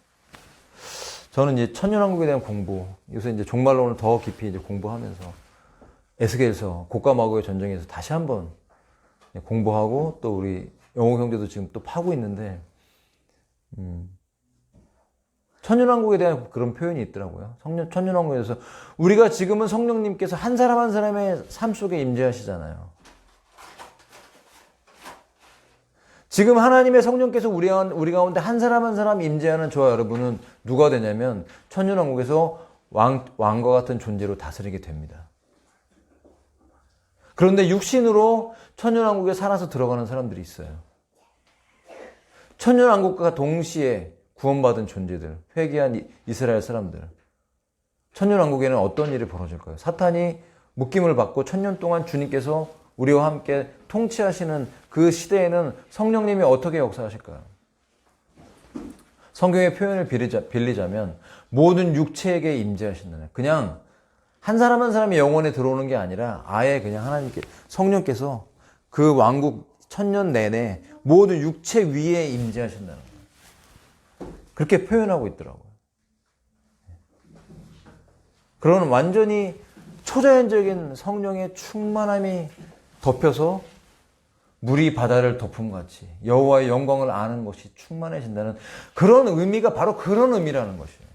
저는 이제 천년왕국에 대한 공부, 요새 이제 종말론을 더 깊이 이제 공부하면서 에스겔서 곡과마고의 전쟁에서 다시 한번 공부하고, 또 우리 영호 형제도 지금 또 파고 있는데, 천년왕국에 대한 그런 표현이 있더라고요. 천년왕국에서 우리가 지금은 성령님께서 한 사람 한 사람의 삶 속에 임재하시잖아요. 지금 하나님의 성령께서 우리 가운데 한 사람 한 사람 임재하는 저와 여러분은 누가 되냐면 천년왕국에서 왕과 같은 존재로 다스리게 됩니다. 그런데 육신으로 천년왕국에 살아서 들어가는 사람들이 있어요. 천년왕국과 동시에 구원받은 존재들, 회개한 이스라엘 사람들. 천년왕국에는 어떤 일이 벌어질까요? 사탄이 묶임을 받고 천년 동안 주님께서 우리와 함께 통치하시는 그 시대에는 성령님이 어떻게 역사하실까요? 성경의 표현을 빌리자면 모든 육체에게 임재하신다는, 그냥 한 사람 한 사람이 영혼에 들어오는 게 아니라 아예 그냥 성령께서 그 왕국 천년 내내 모든 육체 위에 임재하신다는 거예요. 그렇게 표현하고 있더라고요. 그런 완전히 초자연적인 성령의 충만함이 덮여서 물이 바다를 덮음같이 여호와의 영광을 아는 것이 충만해진다는 그런 의미가 바로 그런 의미라는 것이에요.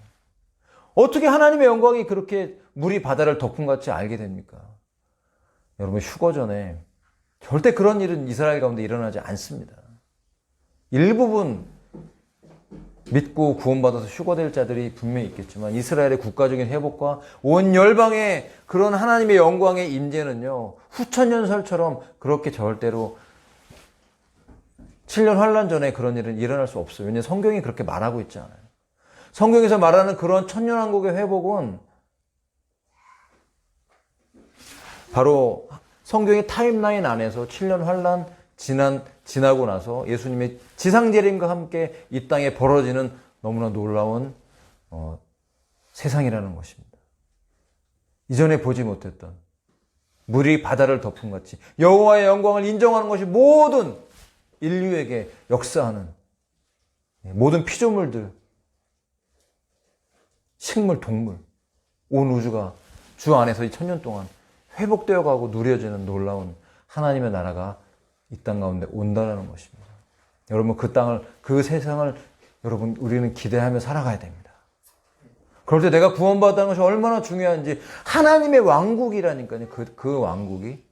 어떻게 하나님의 영광이 그렇게 물이 바다를 덮음같이 알게 됩니까? 여러분, 휴거 전에 절대 그런 일은 이스라엘 가운데 일어나지 않습니다. 일부분 믿고 구원받아서 휴거될 자들이 분명히 있겠지만, 이스라엘의 국가적인 회복과 온 열방의 그런 하나님의 영광의 임재는요, 후천년설처럼 그렇게 절대로 7년 환란 전에 그런 일은 일어날 수 없어요. 왜냐하면 성경이 그렇게 말하고 있지 않아요. 성경에서 말하는 그런 천년왕국의 회복은 바로 성경의 타임라인 안에서 7년 환란 지나고 나서 예수님의 지상재림과 함께 이 땅에 벌어지는 너무나 놀라운 세상이라는 것입니다. 이전에 보지 못했던 물이 바다를 덮은 같이 여호와의 영광을 인정하는 것이 모든 인류에게 역사하는 모든 피조물들, 식물, 동물, 온 우주가 주 안에서 이 천년 동안 회복되어 가고 누려지는 놀라운 하나님의 나라가 이 땅 가운데 온다는 것입니다. 여러분, 그 땅을, 그 세상을 여러분 우리는 기대하며 살아가야 됩니다. 그럴 때 내가 구원받았다는 것이 얼마나 중요한지, 하나님의 왕국이라니까요. 그 왕국이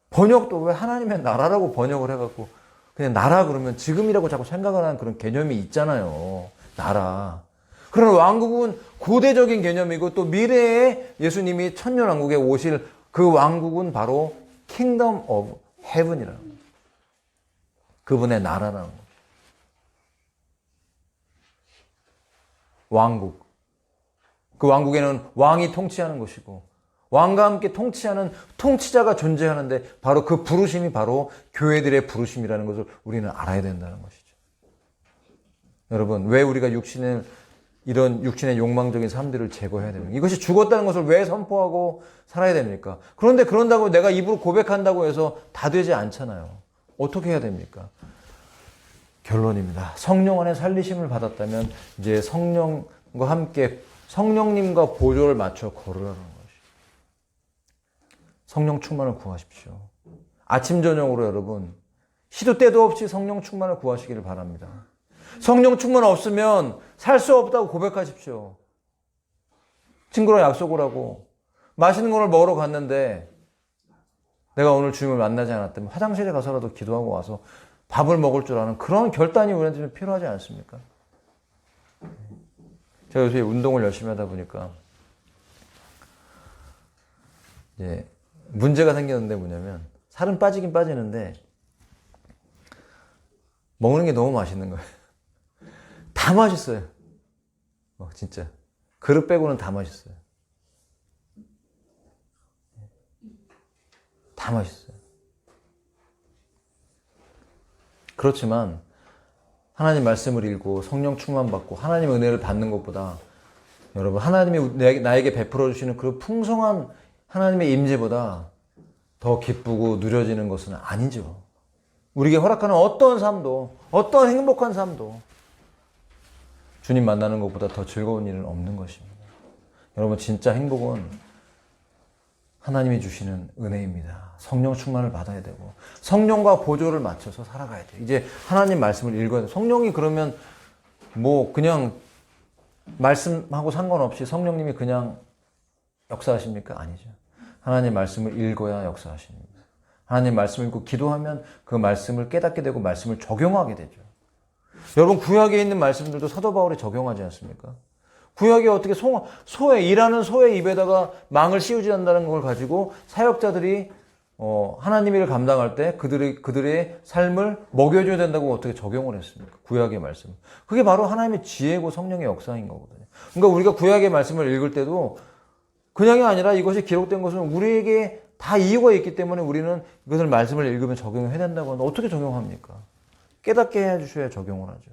번역도 왜 하나님의 나라라고 번역을 해갖고 그냥 나라 그러면 지금이라고 자꾸 생각을 하는 그런 개념이 있잖아요. 나라. 그러나 왕국은 고대적인 개념이고 또 미래에 예수님이 천년왕국에 오실 그 왕국은 바로 Kingdom of Heaven이라는 거예요. 그분의 나라라는 거예요. 왕국. 그 왕국에는 왕이 통치하는 것이고 왕과 함께 통치하는 통치자가 존재하는데 바로 그 부르심이 바로 교회들의 부르심이라는 것을 우리는 알아야 된다는 것이죠. 여러분, 왜 우리가 이런 육신의 욕망적인 삶들을 제거해야 됩니까? 이것이 죽었다는 것을 왜 선포하고 살아야 됩니까? 그런데 그런다고 내가 입으로 고백한다고 해서 다 되지 않잖아요. 어떻게 해야 됩니까? 결론입니다. 성령 안에 살리심을 받았다면 이제 성령과 함께 성령님과 보조를 맞춰 걸으라는 것이죠. 성령 충만을 구하십시오. 아침 저녁으로 여러분 시도 때도 없이 성령 충만을 구하시기를 바랍니다. 성령 충만 없으면 살 수 없다고 고백하십시오. 친구랑 약속을 하고 맛있는 걸 먹으러 갔는데 내가 오늘 주님을 만나지 않았다면 화장실에 가서라도 기도하고 와서 밥을 먹을 줄 아는 그런 결단이 우리한테 좀 필요하지 않습니까? 제가 요새 운동을 열심히 하다 보니까 이제 문제가 생겼는데 뭐냐면 살은 빠지긴 빠지는데 먹는 게 너무 맛있는 거예요. 다 맛있어요. 진짜. 그릇 빼고는 다 맛있어요. 다 맛있어요. 그렇지만 하나님 말씀을 읽고 성령 충만받고 하나님의 은혜를 받는 것보다 여러분 하나님이 나에게 베풀어 주시는 그 풍성한 하나님의 임재보다 더 기쁘고 누려지는 것은 아니죠. 우리에게 허락하는 어떤 삶도, 어떤 행복한 삶도 주님 만나는 것보다 더 즐거운 일은 없는 것입니다. 여러분, 진짜 행복은 하나님이 주시는 은혜입니다. 성령 충만을 받아야 되고 성령과 보조를 맞춰서 살아가야 돼요. 이제 하나님 말씀을 읽어야 돼요. 성령이 그러면 뭐 그냥 말씀하고 상관없이 성령님이 그냥 역사하십니까? 아니죠. 하나님 말씀을 읽어야 역사하십니다. 하나님 말씀을 읽고 기도하면 그 말씀을 깨닫게 되고 말씀을 적용하게 되죠. 여러분, 구약에 있는 말씀들도 사도 바울이 적용하지 않습니까? 구약에 어떻게 일하는 소의 입에다가 망을 씌우지 않는다는 걸 가지고 사역자들이 하나님의 일을 감당할 때 그들의 삶을 먹여줘야 된다고 어떻게 적용을 했습니까? 구약의 말씀. 그게 바로 하나님의 지혜고 성령의 역사인 거거든요. 그러니까 우리가 구약의 말씀을 읽을 때도 그냥이 아니라 이것이 기록된 것은 우리에게 다 이유가 있기 때문에 우리는 이것을 말씀을 읽으면 적용해야 된다고 하는데 어떻게 적용합니까? 깨닫게 해주셔야 적용을 하죠.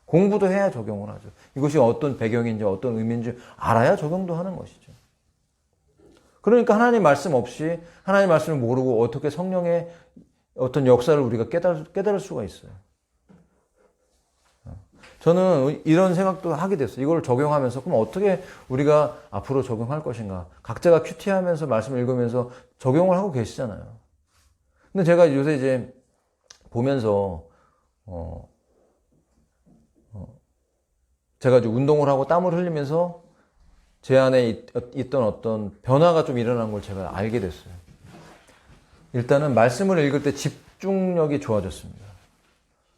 공부도 해야 적용을 하죠. 이것이 어떤 배경인지 어떤 의미인지 알아야 적용도 하는 것이죠. 그러니까 하나님 말씀 없이 하나님 말씀을 모르고 어떻게 성령의 어떤 역사를 우리가 깨달을 수가 있어요. 저는 이런 생각도 하게 됐어요. 이걸 적용하면서 그럼 어떻게 우리가 앞으로 적용할 것인가. 각자가 큐티하면서 말씀을 읽으면서 적용을 하고 계시잖아요. 근데 제가 요새 이제 보면서 제가 이제 운동을 하고 땀을 흘리면서 제 안에 있던 어떤 변화가 좀 일어난 걸 제가 알게 됐어요. 일단은 말씀을 읽을 때 집중력이 좋아졌습니다.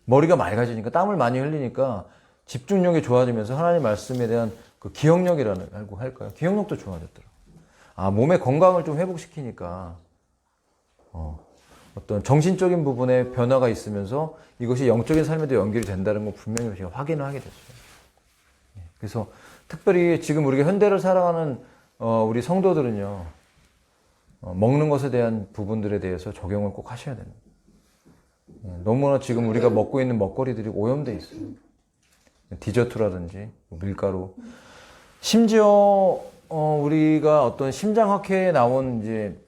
머리가 맑아지니까 땀을 많이 흘리니까 집중력이 좋아지면서 하나님 말씀에 대한 그 기억력이라고 할까요? 기억력도 좋아졌더라고요. 몸의 건강을 좀 회복시키니까 어떤 정신적인 부분에 변화가 있으면서 이것이 영적인 삶에도 연결이 된다는 걸 분명히 제가 확인을 하게 됐어요. 그래서 특별히 지금 우리가 현대를 살아가는 우리 성도들은요, 먹는 것에 대한 부분들에 대해서 적용을 꼭 하셔야 됩니다. 너무나 지금 우리가 먹고 있는 먹거리들이 오염되어 있어요. 디저트라든지 밀가루. 심지어 우리가 어떤 심장학회에 나온 이제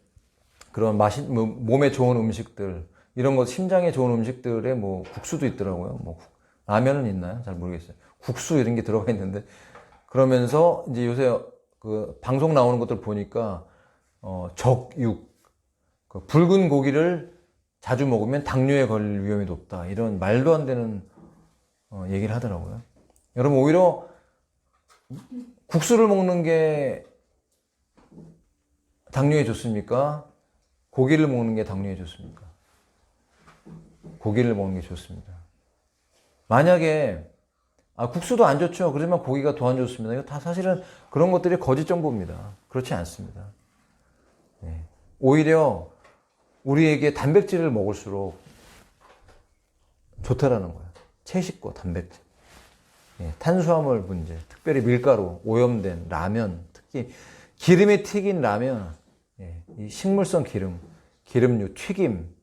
그런 몸에 좋은 음식들, 이런 거 심장에 좋은 음식들에 뭐 국수도 있더라고요. 뭐 라면은 있나요? 잘 모르겠어요. 국수 이런 게 들어가 있는데, 그러면서 이제 요새 그 방송 나오는 것들 보니까 적육, 그 붉은 고기를 자주 먹으면 당뇨에 걸릴 위험이 높다, 이런 말도 안 되는 얘기를 하더라고요. 여러분, 오히려 국수를 먹는 게 당뇨에 좋습니까? 고기를 먹는 게 당뇨에 좋습니까? 고기를 먹는 게 좋습니다. 만약에 국수도 안 좋죠. 그러지만 고기가 더 안 좋습니다. 이거 다 사실은 그런 것들이 거짓 정보입니다. 그렇지 않습니다. 네. 오히려 우리에게 단백질을 먹을수록 좋다라는 거예요. 채식과 단백질. 네. 탄수화물 문제, 특별히 밀가루, 오염된 라면, 특히 기름에 튀긴 라면, 네. 이 식물성 기름, 기름류, 튀김,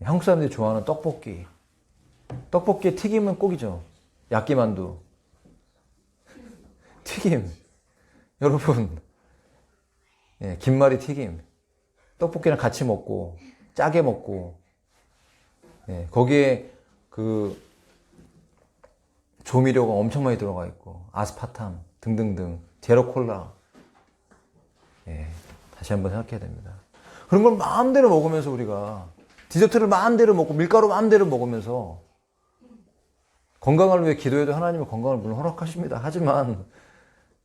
한국 사람들이 좋아하는 떡볶이. 떡볶이에 튀김은 꼭이죠. 야끼만두. 튀김. 여러분, 예, 김말이 튀김. 떡볶이랑 같이 먹고, 짜게 먹고, 예, 거기에 그 조미료가 엄청 많이 들어가 있고, 아스파탐 등등등, 제로 콜라. 예, 다시 한번 생각해야 됩니다. 그런 걸 마음대로 먹으면서 우리가 디저트를 마음대로 먹고 밀가루 마음대로 먹으면서 건강을 위해 기도해도 하나님은 건강을 물론 허락하십니다. 하지만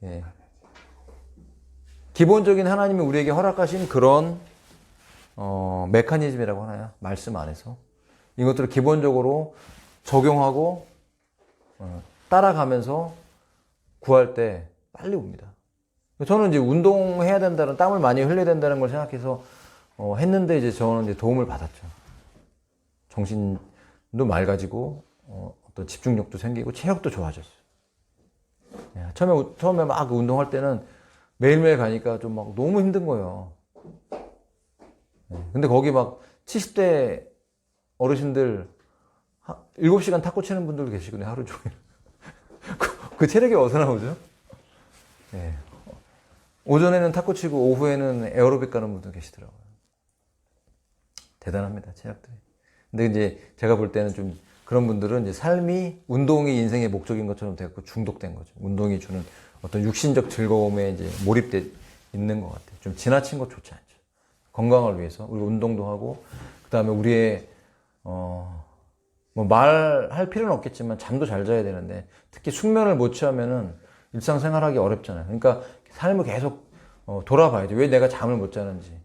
예, 기본적인 하나님이 우리에게 허락하신 그런 메커니즘이라고 하나요? 말씀 안에서 이것들을 기본적으로 적용하고 따라가면서 구할 때 빨리 옵니다. 저는 이제 운동해야 된다는, 땀을 많이 흘려야 된다는 걸 생각해서 했는데, 이제 저는 이제 도움을 받았죠. 정신도 맑아지고 어떤 집중력도 생기고 체력도 좋아졌어요. 처음에 막 운동할 때는 매일매일 가니까 좀 막 너무 힘든 거예요. 근데 거기 막 70대 어르신들 7시간 탁구 치는 분들도 계시거든요, 하루 종일. 그 체력이 어디서 나오죠? 네. 오전에는 탁구 치고 오후에는 에어로빅 가는 분도 계시더라고요. 대단합니다, 체력들이. 근데 이제 제가 볼 때는 좀 그런 분들은 이제 삶이, 운동이 인생의 목적인 것처럼 됐고 중독된 거죠. 운동이 주는 어떤 육신적 즐거움에 이제 몰입돼 있는 것 같아요. 좀 지나친 거 좋지 않죠. 건강을 위해서 우리 운동도 하고, 그 다음에 우리의 뭐 말할 필요는 없겠지만 잠도 잘 자야 되는데, 특히 숙면을 못 취하면은 일상생활하기 어렵잖아요. 그러니까 삶을 계속 돌아봐야죠. 왜 내가 잠을 못 자는지.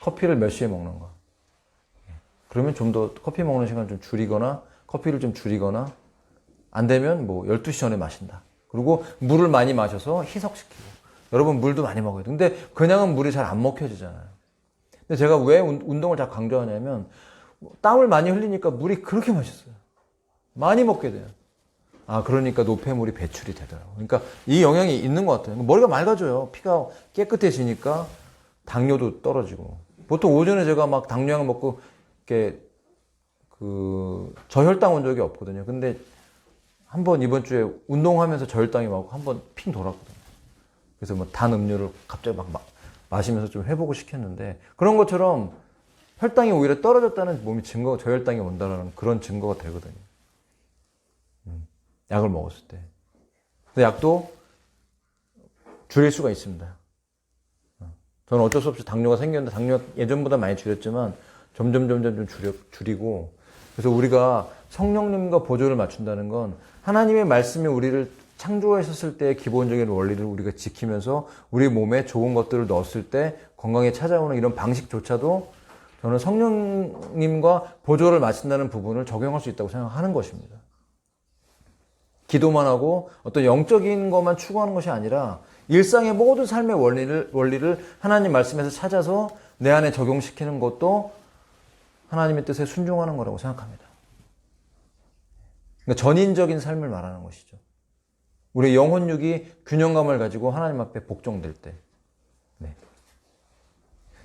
커피를 몇 시에 먹는가. 그러면 좀 더 커피 먹는 시간 좀 줄이거나, 커피를 좀 줄이거나, 안 되면 뭐 12시 전에 마신다. 그리고 물을 많이 마셔서 희석시키고. 여러분, 물도 많이 먹어야 돼요. 근데 그냥은 물이 잘 안 먹혀지잖아요. 근데 제가 왜 운동을 자꾸 강조하냐면, 땀을 많이 흘리니까 물이 그렇게 맛있어요. 많이 먹게 돼요. 그러니까 노폐물이 배출이 되더라고요. 그러니까 이 영향이 있는 것 같아요. 머리가 맑아져요. 피가 깨끗해지니까 당뇨도 떨어지고. 보통 오전에 제가 막 당뇨약 먹고 이렇게 저혈당 온 적이 없거든요. 근데 한번 이번 주에 운동하면서 저혈당이 막 한번 핑 돌았거든요. 그래서 뭐 단 음료를 갑자기 막 마시면서 좀 회복을 시켰는데, 그런 것처럼 혈당이 오히려 떨어졌다는 몸이 저혈당이 온다는 그런 증거가 되거든요. 약을 먹었을 때. 근데 약도 줄일 수가 있습니다. 저는 어쩔 수 없이 당뇨가 생겼는데, 당뇨 예전보다 많이 줄였지만 점점 좀 줄이고. 그래서 우리가 성령님과 보조를 맞춘다는 건 하나님의 말씀이 우리를 창조하셨을 때의 기본적인 원리를 우리가 지키면서 우리 몸에 좋은 것들을 넣었을 때 건강에 찾아오는 이런 방식조차도 저는 성령님과 보조를 맞춘다는 부분을 적용할 수 있다고 생각하는 것입니다. 기도만 하고 어떤 영적인 것만 추구하는 것이 아니라 일상의 모든 삶의 원리를 하나님 말씀에서 찾아서 내 안에 적용시키는 것도 하나님의 뜻에 순종하는 거라고 생각합니다. 그러니까 전인적인 삶을 말하는 것이죠. 우리 영혼육이 균형감을 가지고 하나님 앞에 복종될 때. 네.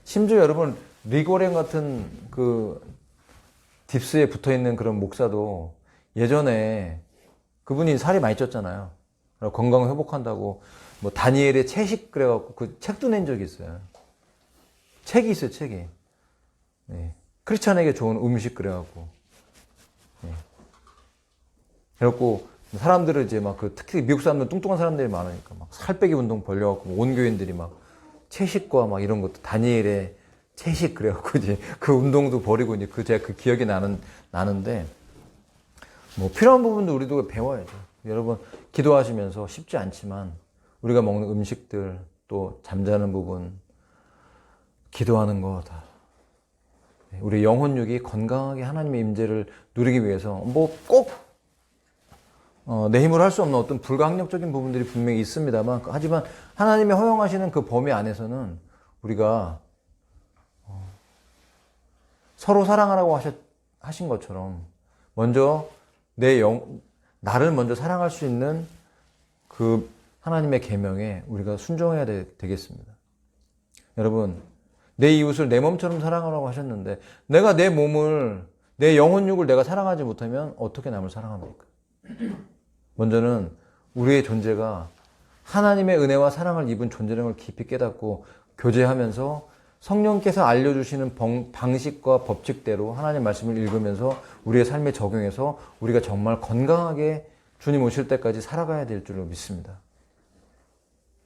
심지어 여러분, 리고렌 같은 딥스에 붙어 있는 그런 목사도 예전에 그분이 살이 많이 쪘잖아요. 건강을 회복한다고 뭐 다니엘의 채식 그래갖고 그 책도 낸 적이 있어요. 책이 있어요, 책이. 네. 크리스찬에게 좋은 음식 그래갖고. 네. 그래갖고 사람들은 이제 막 그 특히 미국 사람들 뚱뚱한 사람들이 많으니까 막 살 빼기 운동 벌려갖고 온 교인들이 막 채식과 막 이런 것도 다니엘의 채식 그래갖고 이제 그 운동도 벌이고 이제 제가 그 기억이 나는데 뭐 필요한 부분도 우리도 배워야죠. 여러분 기도하시면서 쉽지 않지만 우리가 먹는 음식들 또 잠자는 부분 기도하는 거 다 우리 영혼육이 건강하게 하나님의 임재를 누리기 위해서 뭐 꼭 내 힘으로 할 수 없는 어떤 불가항력적인 부분들이 분명히 있습니다만 하지만 하나님이 허용하시는 그 범위 안에서는 우리가 서로 사랑하라고 하신 것처럼 먼저 나를 먼저 사랑할 수 있는 그 하나님의 계명에 우리가 순종해야 되겠습니다. 여러분 내 이웃을 내 몸처럼 사랑하라고 하셨는데 내가 내 몸을 내 영혼육을 내가 사랑하지 못하면 어떻게 남을 사랑합니까? 먼저는 우리의 존재가 하나님의 은혜와 사랑을 입은 존재라는 걸 깊이 깨닫고 교제하면서 성령께서 알려주시는 방식과 법칙대로 하나님 말씀을 읽으면서 우리의 삶에 적용해서 우리가 정말 건강하게 주님 오실 때까지 살아가야 될 줄로 믿습니다.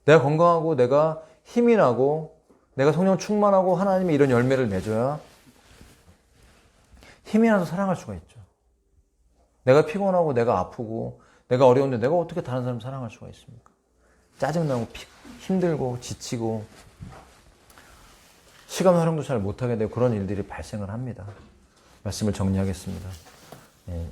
내가 건강하고 내가 힘이 나고 내가 성령 충만하고 하나님의 이런 열매를 맺어야 힘이 나서 사랑할 수가 있죠. 내가 피곤하고 내가 아프고 내가 어려운데 내가 어떻게 다른 사람 사랑할 수가 있습니까? 짜증나고 힘들고 지치고 시간 활용도 잘 못하게 되고 그런 일들이 발생을 합니다. 말씀을 정리하겠습니다.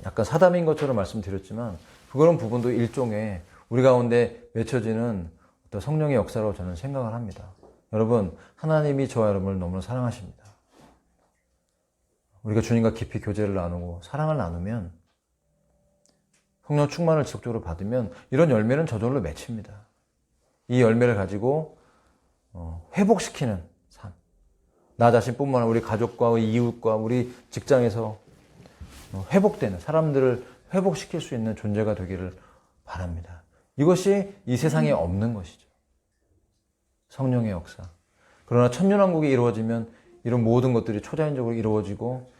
약간 사담인 것처럼 말씀드렸지만 그런 부분도 일종의 우리 가운데 맺혀지는 어떤 성령의 역사라고 저는 생각을 합니다. 여러분 하나님이 저와 여러분을 너무나 사랑하십니다. 우리가 주님과 깊이 교제를 나누고 사랑을 나누면 성령 충만을 지속적으로 받으면 이런 열매는 저절로 맺힙니다. 이 열매를 가지고 회복시키는 삶. 나 자신뿐만 아니라 우리 가족과 우리 이웃과 우리 직장에서 회복되는 사람들을 회복시킬 수 있는 존재가 되기를 바랍니다. 이것이 이 세상에 없는 것이죠. 성령의 역사. 그러나 천년왕국이 이루어지면 이런 모든 것들이 초자연적으로 이루어지고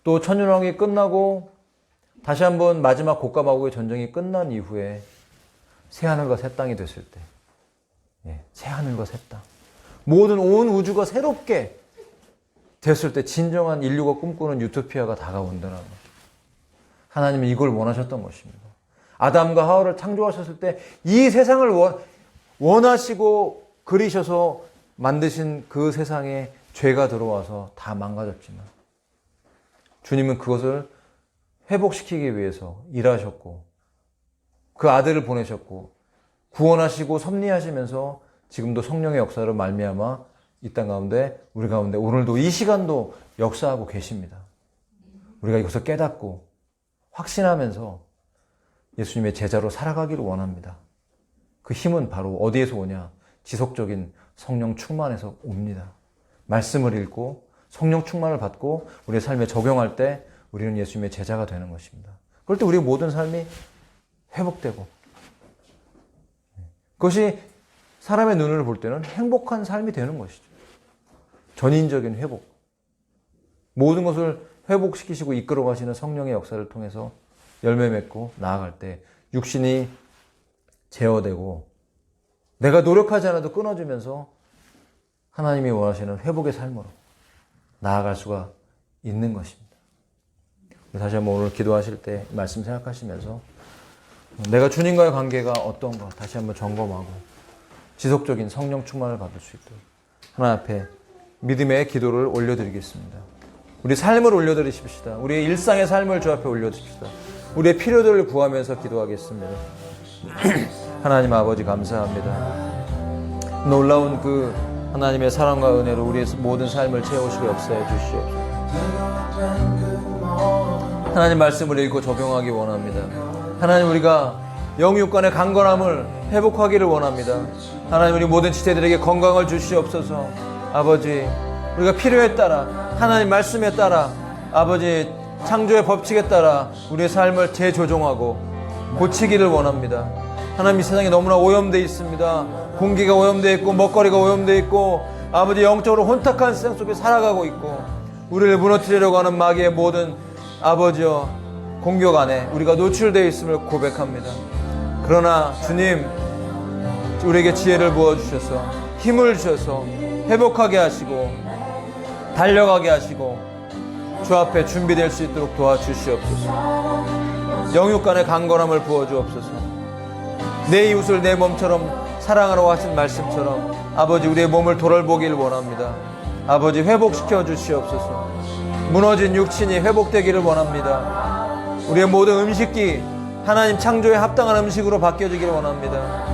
또 천년왕국이 끝나고 다시 한번 마지막 곡과마곡의 전쟁이 끝난 이후에 새하늘과 새 땅이 됐을 때 새하늘과 새 땅 모든 온 우주가 새롭게 됐을 때 진정한 인류가 꿈꾸는 유토피아가 다가온다는 거죠. 하나님은 이걸 원하셨던 것입니다. 아담과 하와를 창조하셨을 때 이 세상을 원하시고 그리셔서 만드신 그 세상에 죄가 들어와서 다 망가졌지만 주님은 그것을 회복시키기 위해서 일하셨고 그 아들을 보내셨고 구원하시고 섭리하시면서 지금도 성령의 역사로 말미암아 이 땅 가운데 우리 가운데 오늘도 이 시간도 역사하고 계십니다. 우리가 이것을 깨닫고 확신하면서 예수님의 제자로 살아가기를 원합니다. 그 힘은 바로 어디에서 오냐? 지속적인 성령 충만에서 옵니다. 말씀을 읽고 성령 충만을 받고 우리의 삶에 적용할 때 우리는 예수님의 제자가 되는 것입니다. 그럴 때 우리의 모든 삶이 회복되고 그것이 사람의 눈을 볼 때는 행복한 삶이 되는 것이죠. 전인적인 회복. 모든 것을 회복시키시고 이끌어 가시는 성령의 역사를 통해서 열매 맺고 나아갈 때 육신이 제어되고 내가 노력하지 않아도 끊어지면서 하나님이 원하시는 회복의 삶으로 나아갈 수가 있는 것입니다. 다시 한번 오늘 기도하실 때 말씀 생각하시면서 내가 주님과의 관계가 어떤가 다시 한번 점검하고 지속적인 성령 충만을 받을 수 있도록 하나님 앞에 믿음의 기도를 올려드리겠습니다. 우리 삶을 올려드리십시다. 우리의 일상의 삶을 주 앞에 올려드립시다. 우리의 필요들을 구하면서 기도하겠습니다. 하나님 아버지 감사합니다. 놀라운 그 하나님의 사랑과 은혜로 우리의 모든 삶을 채우시고 역사해 주시옵소서. 하나님 말씀을 읽고 적용하기 원합니다. 하나님 우리가 영육간의 강건함을 회복하기를 원합니다. 하나님 우리 모든 지체들에게 건강을 주시옵소서. 아버지 우리가 필요에 따라 하나님 말씀에 따라 아버지 창조의 법칙에 따라 우리의 삶을 재조정하고 고치기를 원합니다. 하나님 이 세상에 너무나 오염되어 있습니다. 공기가 오염되어 있고 먹거리가 오염되어 있고 아버지 영적으로 혼탁한 세상 속에 살아가고 있고 우리를 무너뜨리려고 하는 마귀의 모든 아버지여 공격 안에 우리가 노출되어 있음을 고백합니다. 그러나 주님 우리에게 지혜를 부어주셔서 힘을 주셔서 회복하게 하시고 달려가게 하시고 주 앞에 준비될 수 있도록 도와주시옵소서. 영육간의 강건함을 부어주옵소서. 내 이웃을 내 몸처럼 사랑하라고 하신 말씀처럼 아버지 우리의 몸을 돌아보길 원합니다. 아버지 회복시켜 주시옵소서. 무너진 육신이 회복되기를 원합니다. 우리의 모든 음식이 하나님 창조에 합당한 음식으로 바뀌어지기를 원합니다.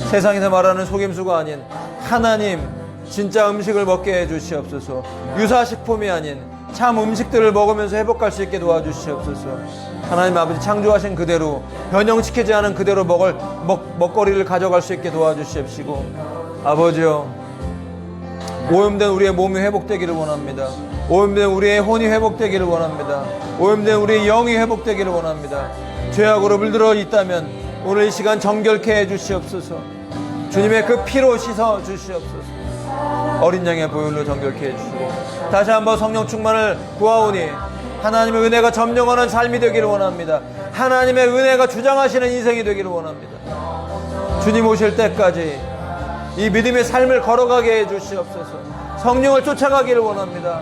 세상에서 말하는 속임수가 아닌 하나님 진짜 음식을 먹게 해주시옵소서. 유사식품이 아닌 참 음식들을 먹으면서 회복할 수 있게 도와주시옵소서. 하나님 아버지 창조하신 그대로 변형시키지 않은 그대로 먹거리를 가져갈 수 있게 도와주시옵시고 아버지여 오염된 우리의 몸이 회복되기를 원합니다. 오염된 우리의 혼이 회복되기를 원합니다. 오염된 우리의 영이 회복되기를 원합니다. 죄악으로 물들어 있다면 오늘 이 시간 정결케 해주시옵소서. 주님의 그 피로 씻어 주시옵소서. 어린 양의 보혈로 정결케 해주시고 다시 한번 성령 충만을 구하오니 하나님의 은혜가 점령하는 삶이 되기를 원합니다. 하나님의 은혜가 주장하시는 인생이 되기를 원합니다. 주님 오실 때까지 이 믿음의 삶을 걸어가게 해주시옵소서. 성령을 쫓아가기를 원합니다.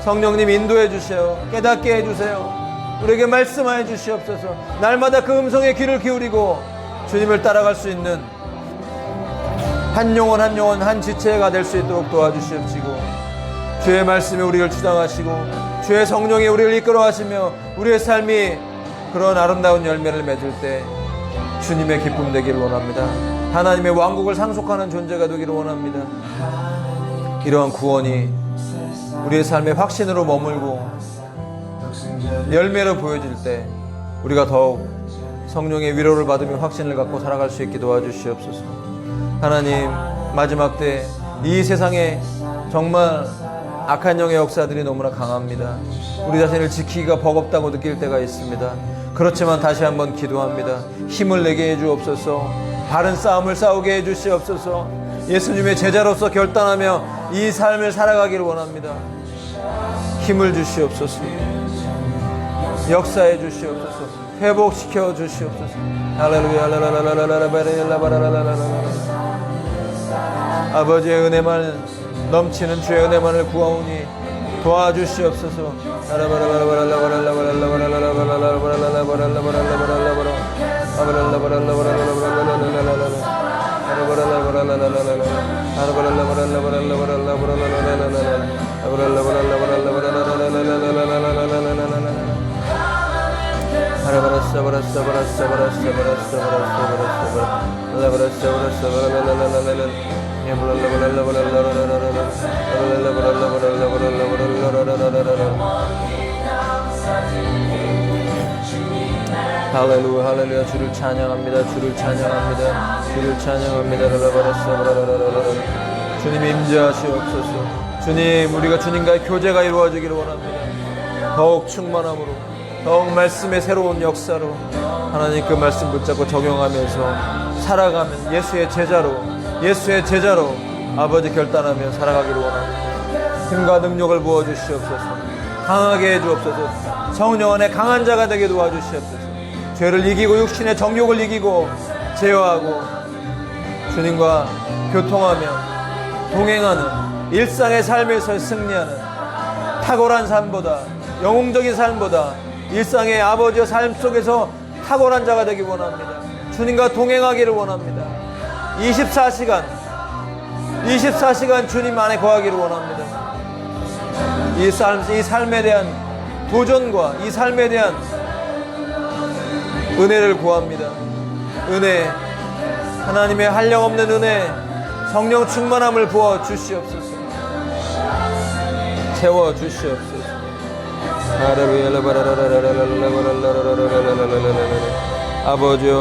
성령님 인도해 주세요. 깨닫게 해주세요. 우리에게 말씀하여 주시옵소서. 날마다 그 음성에 귀를 기울이고 주님을 따라갈 수 있는 한 영혼 한 영혼 한 지체가 될 수 있도록 도와주시옵시고 주의 말씀이 우리를 주장하시고 주의 성령이 우리를 이끌어가시며 우리의 삶이 그런 아름다운 열매를 맺을 때 주님의 기쁨 되기를 원합니다. 하나님의 왕국을 상속하는 존재가 되기를 원합니다. 이러한 구원이 우리의 삶의 확신으로 머물고 열매로 보여질 때 우리가 더욱 성령의 위로를 받으며 확신을 갖고 살아갈 수 있게 도와주시옵소서. 하나님 마지막 때 이 세상에 정말 악한 영의 역사들이 너무나 강합니다. 우리 자신을 지키기가 버겁다고 느낄 때가 있습니다. 그렇지만 다시 한번 기도합니다. 힘을 내게 해주옵소서. 바른 싸움을 싸우게 해주시옵소서. 예수님의 제자로서 결단하며 이 삶을 살아가기를 원합니다. 힘을 주시옵소서. 역사해 주시옵소서. 회복시켜 주시옵소서. 할렐루야. 아버지의 은혜만 넘치는 주의 은혜만을 구하오니 도와주시옵소서. 할렐루야 할렐루야. 주를 찬양합니다. 주를 찬양합니다. 주를 찬양합니다. 주님 임재하시옵소서. 주님 우리가 주님과의 교제가 이루어지기를 원합니다. 더욱 충만함으로 더욱 말씀의 새로운 역사로 하나님 그 말씀 붙잡고 적용하면서 살아가면 예수의 제자로 아버지 결단하며 살아가기를 원합니다. 힘과 능력을 부어주시옵소서. 강하게 해주옵소서. 성령 안에 강한 자가 되게 도와주시옵소서. 죄를 이기고 육신의 정욕을 이기고 제어하고 주님과 교통하며 동행하는 일상의 삶에서 승리하는 탁월한 삶보다 영웅적인 삶보다 일상의 아버지의 삶 속에서 탁월한 자가 되기 원합니다. 주님과 동행하기를 원합니다. 24시간 주님 안에 거하기를 원합니다. 이 삶에 대한 도전과 이 삶에 대한 은혜를 구합니다. 은혜, 하나님의 한량없는 은혜, 성령 충만함을 부어 주시옵소서. 채워 주시옵소서. 아버지요